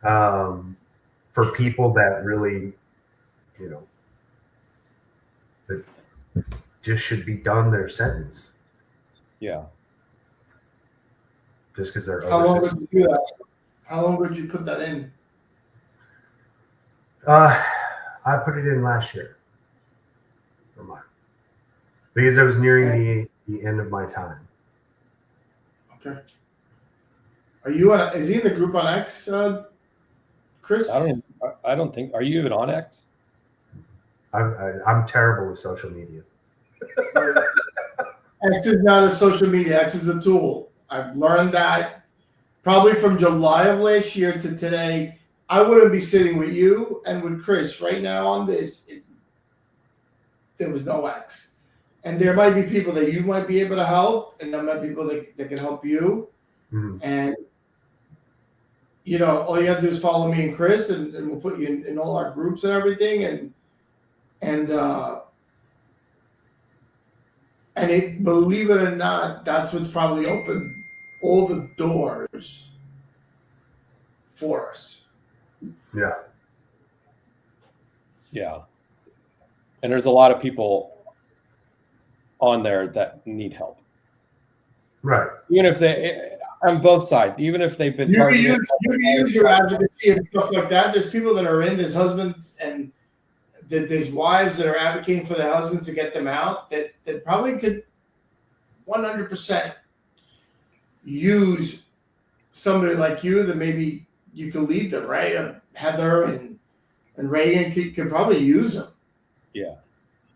For people that really, that just should be done their sentence. Yeah. Just because they're. How long would you do that? How long would you put that in? I put it in last year. For mine. Because I was nearing the end of my time. Okay. Are you is he in the group on X, Chris? I don't think. Are you even on X? I'm terrible with social media. X is not a social media. X is a tool. I've learned that probably from July of last year to today. I wouldn't be sitting with you and with Chris right now on this if there was no X. And there might be people that you might be able to help, and there might be people that can help you. Mm-hmm. And, all you have to do is follow me and Chris, and we'll put you in all our groups and everything. And believe it or not, that's what's probably opened all the doors for us. Yeah. Yeah. And there's a lot of people on there that need help. Right. Even if they, on both sides, even if they've been targeted. You can use your advocacy and stuff like that. There's people that are in, there's husbands and there's wives that are advocating for their husbands to get them out that probably could 100% use somebody like you that maybe you could lead them, right? Heather and Reagan could probably use them. Yeah.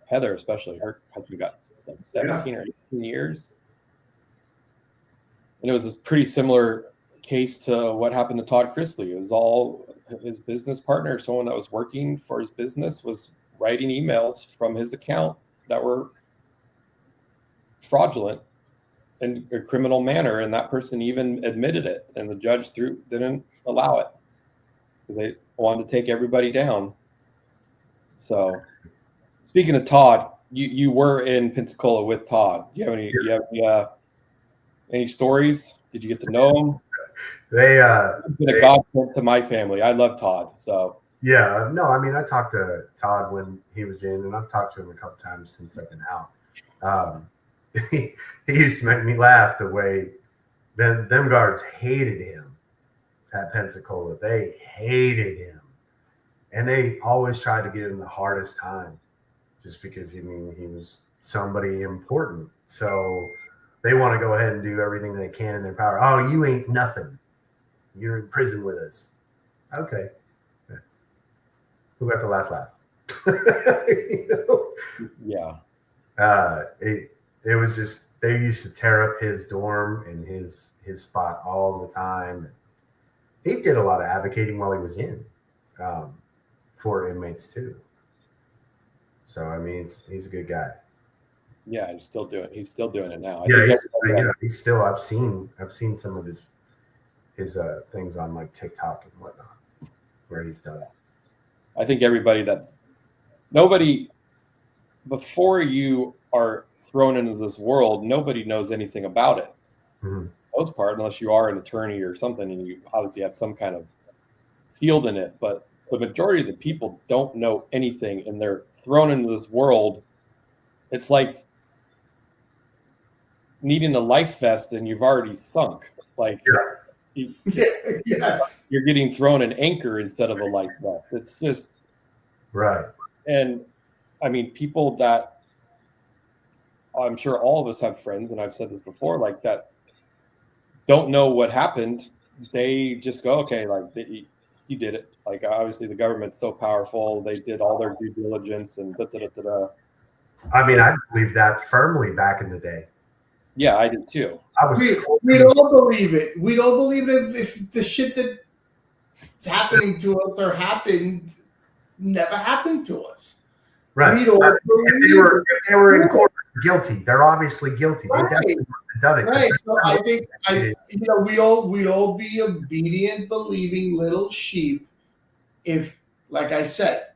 Heather, especially, her husband got like 17 or 18 years. And it was a pretty similar case to what happened to Todd Chrisley. It was all his business partner, someone that was working for his business, was writing emails from his account that were fraudulent in a criminal manner. And that person even admitted it. And the judge didn't allow it because they wanted to take everybody down. So speaking of Todd, you were in Pensacola with Todd. Do you have any stories? Did you get to know him? He's been a godsend to my family. I love Todd. So yeah, no, I mean, I talked to Todd when he was in, and I've talked to him a couple times since I've been out. He used to make me laugh the way them guards hated him at Pensacola. They hated him, and they always tried to give him the hardest time, just because he was somebody important. So they want to go ahead and do everything they can in their power. Oh, you ain't nothing. You're in prison with us. Okay. Who got the last laugh? Yeah. It was just, they used to tear up his dorm and his spot all the time. He did a lot of advocating while he was in for inmates too. So I mean, he's a good guy. Yeah, he's still doing it now. He's still. I've seen some of his things on like TikTok and whatnot, where he's done it. I think nobody before you are thrown into this world, nobody knows anything about it. Mm-hmm. For the most part, unless you are an attorney or something, and you obviously have some kind of field in it. But the majority of the people don't know anything, and they're thrown into this world. It's like needing a life vest and you've already sunk. Like, Yes. you're getting thrown an anchor instead of a life vest. It's just Right. And I mean, people that I'm sure all of us have friends, and I've said this before, like that don't know what happened. They just go, okay, like you did it. Like obviously the government's so powerful. They did all their due diligence and da. I mean, I believe that firmly back in the day. Yeah, I did too. We don't believe it. We don't believe it if the shit that's happening to us or happened never happened to us. Right. We don't If they were in court guilty, they're obviously guilty. They definitely must have done it. Right. So I think we'd all be obedient, believing little sheep if, like I said,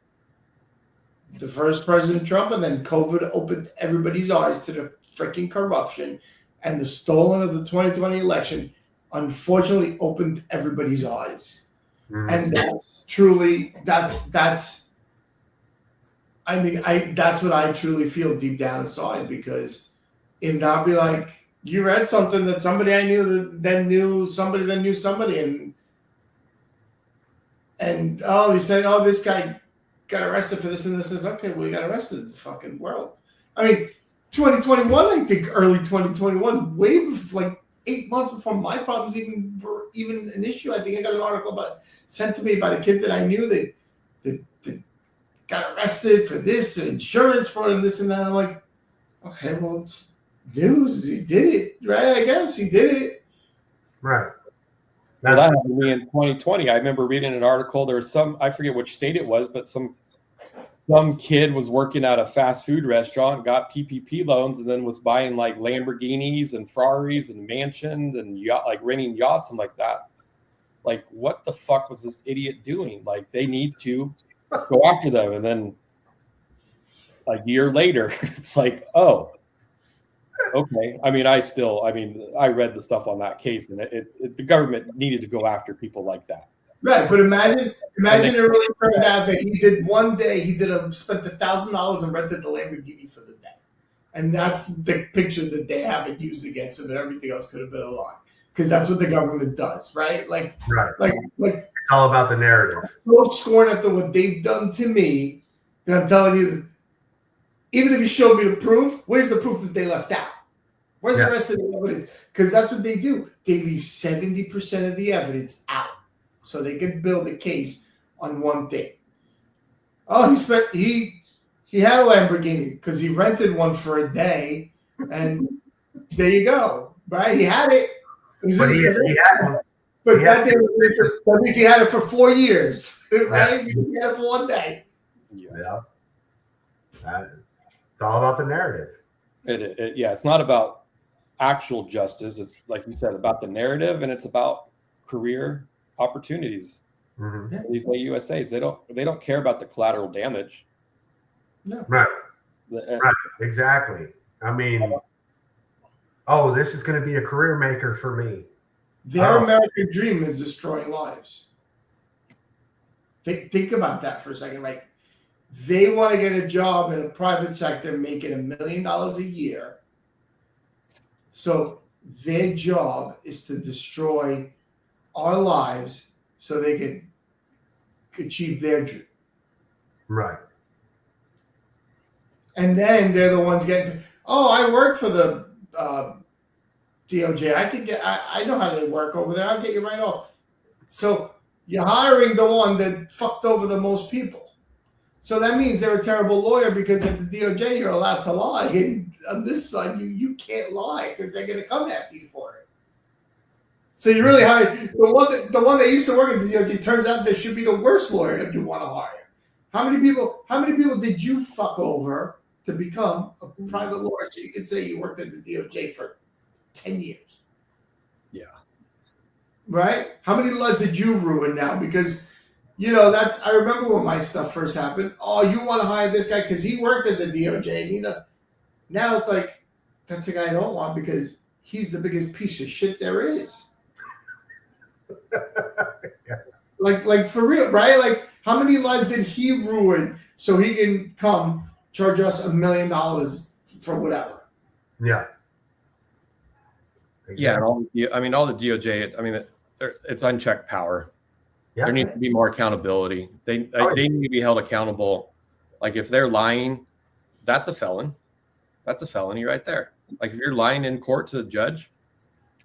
the first President Trump and then COVID opened everybody's eyes to the freaking corruption, and the stolen of the 2020 election unfortunately opened everybody's eyes. Mm-hmm. And that's truly that's what I truly feel deep down inside, because if not, be like, you read something that somebody I knew that then knew somebody that knew somebody, and oh, they said, oh, this guy got arrested for this and this. Is okay, well, he got arrested in the fucking world. I mean, 2021, I think early 2021, way before, like 8 months before my problems were even an issue. I think I got an article sent to me by the kid that I knew that got arrested for this and insurance fraud and this and that. I'm like, okay, well, it's news. He did it, right? I guess he did it. Right. Well, that happened to me in 2020. I remember reading an article. There was I forget which state it was, but some kid was working at a fast food restaurant, got PPP loans, and then was buying like Lamborghinis and Ferraris and mansions and like renting yachts and like that. Like, what the fuck was this idiot doing? Like, they need to go after them. And then a year later, it's like, oh, okay. I mean, I read the stuff on that case, and the government needed to go after people like that. Right, but imagine it really turned out that he did one day. He spent $1,000 and rented the Lamborghini for the day, and that's the picture that they have it used against him, and everything else could have been a lie, because that's what the government does, right? Like it's all about the narrative. I'm so scorned after what they've done to me that I'm telling you that even if you showed me the proof, where's the proof that they left out? Where's the rest of the evidence? Because that's what they do. They leave 70% of the evidence out, so they can build a case on one thing. Oh, he had a Lamborghini because he rented one for a day, and there you go, right? He had it. He had one. But that means he had it for 4 years, right? He had it for one day. Yeah. It's all about the narrative. It's not about actual justice. It's, like you said, about the narrative, and it's about career opportunities. Mm-hmm. These USAs, they don't care about the collateral damage. No. Right. Exactly. I mean, this is going to be a career maker for me. Their American dream is destroying lives. Think about that for a second. Like, they want to get a job in a private sector making $1 million a year. So their job is to destroy our lives so they can achieve their dream. Right. And then they're the ones getting, I worked for the DOJ. I know how they work over there. I'll get you right off. So you're hiring the one that fucked over the most people. So that means they're a terrible lawyer, because at the DOJ you're allowed to lie, and on this side you can't lie because they're going to come after you for it. So you really hire the one that used to work at the DOJ. Turns out there should be the worst lawyer that you want to hire. How many people did you fuck over to become a private lawyer so you could say you worked at the DOJ for 10 years? Yeah. Right? How many lives did you ruin now? Because, I remember when my stuff first happened. Oh, you want to hire this guy because he worked at the DOJ. And, now it's like, that's the guy I don't want because he's the biggest piece of shit there is. Like for real, right? Like, how many lives did he ruin so he can come charge us $1 million for whatever? Yeah. Yeah, and all the DOJ. I mean, it's unchecked power. Yeah. There needs to be more accountability. They need to be held accountable. Like if they're lying, that's a felon. That's a felony right there. Like if you're lying in court to the judge,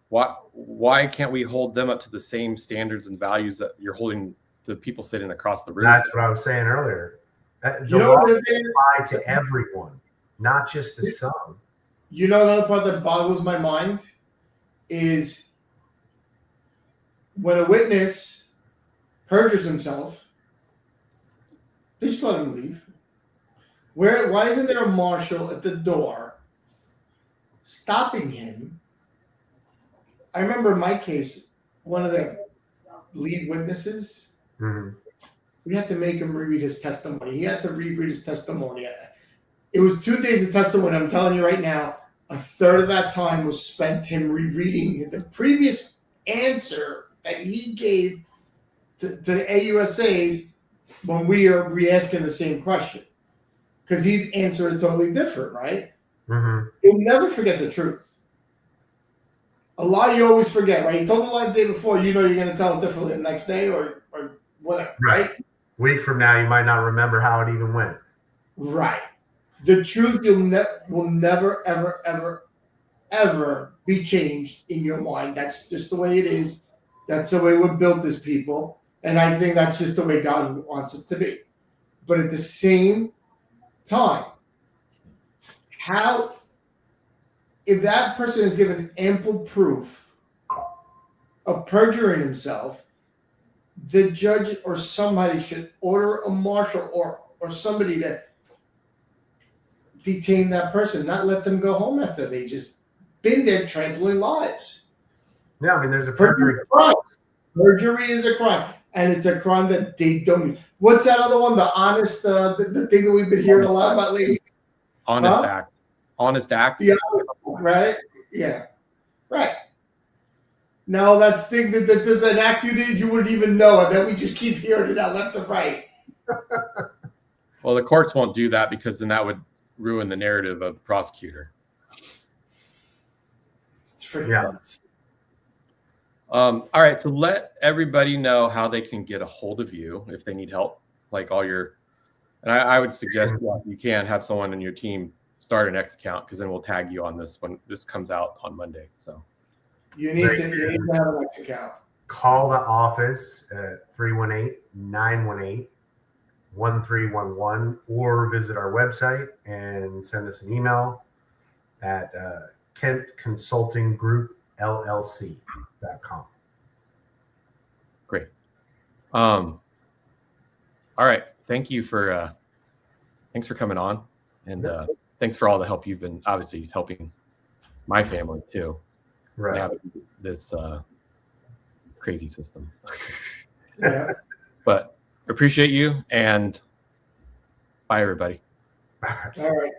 why can't we hold them up to the same standards and values that you're holding the people sitting across the room? That's what I was saying earlier. The law applies to everyone, not just to some. You know, another part that boggles my mind is when a witness perjures himself, they just let him leave. Why isn't there a marshal at the door stopping him? I remember in my case, one of the lead witnesses, we had to make him reread his testimony. He had to reread his testimony. It was 2 days of testimony. I'm telling you right now, a third of that time was spent him rereading the previous answer that he gave to the AUSAs when we are re-asking the same question. Because he'd answer it totally different, right? Mm-hmm. You'll never forget the truth. A lie you always forget, right? You told a lie the day before, you know you're going to tell it differently the next day or whatever, right? Week from now, you might not remember how it even went. Right. The truth will never, ever, ever, ever be changed in your mind. That's just the way it is. That's the way we're built as people. And I think that's just the way God wants it to be. But at the same time, if that person is given ample proof of perjuring himself, the judge or somebody should order a marshal or somebody to detain that person, not let them go home after they just been there trampling lives. Yeah, I mean, there's a perjury. Perjury is a crime, and it's a crime that they don't. What's that other one? The honest, the thing that we've been hearing a lot about lately. Honest act. Honest acts. Yeah, right. Yeah, right. No, that's an act you did. You wouldn't even know it. Then we just keep hearing it out left and right. Well, the courts won't do that because then that would ruin the narrative of the prosecutor. It's freaking nuts. All right, so let everybody know how they can get a hold of you if they need help. Like and I would suggest you can have someone in your team start an X account because then we'll tag you on this when this comes out on Monday. So you need to have an X account. Call the office at 318-918-1311 or visit our website and send us an email at KentConsultingGroupLLC.com. Great. All right. Thanks for coming on, and thanks for all the help you've been obviously helping my family too. Right. Navigate this crazy system. Yeah. But appreciate you, and bye everybody. All right.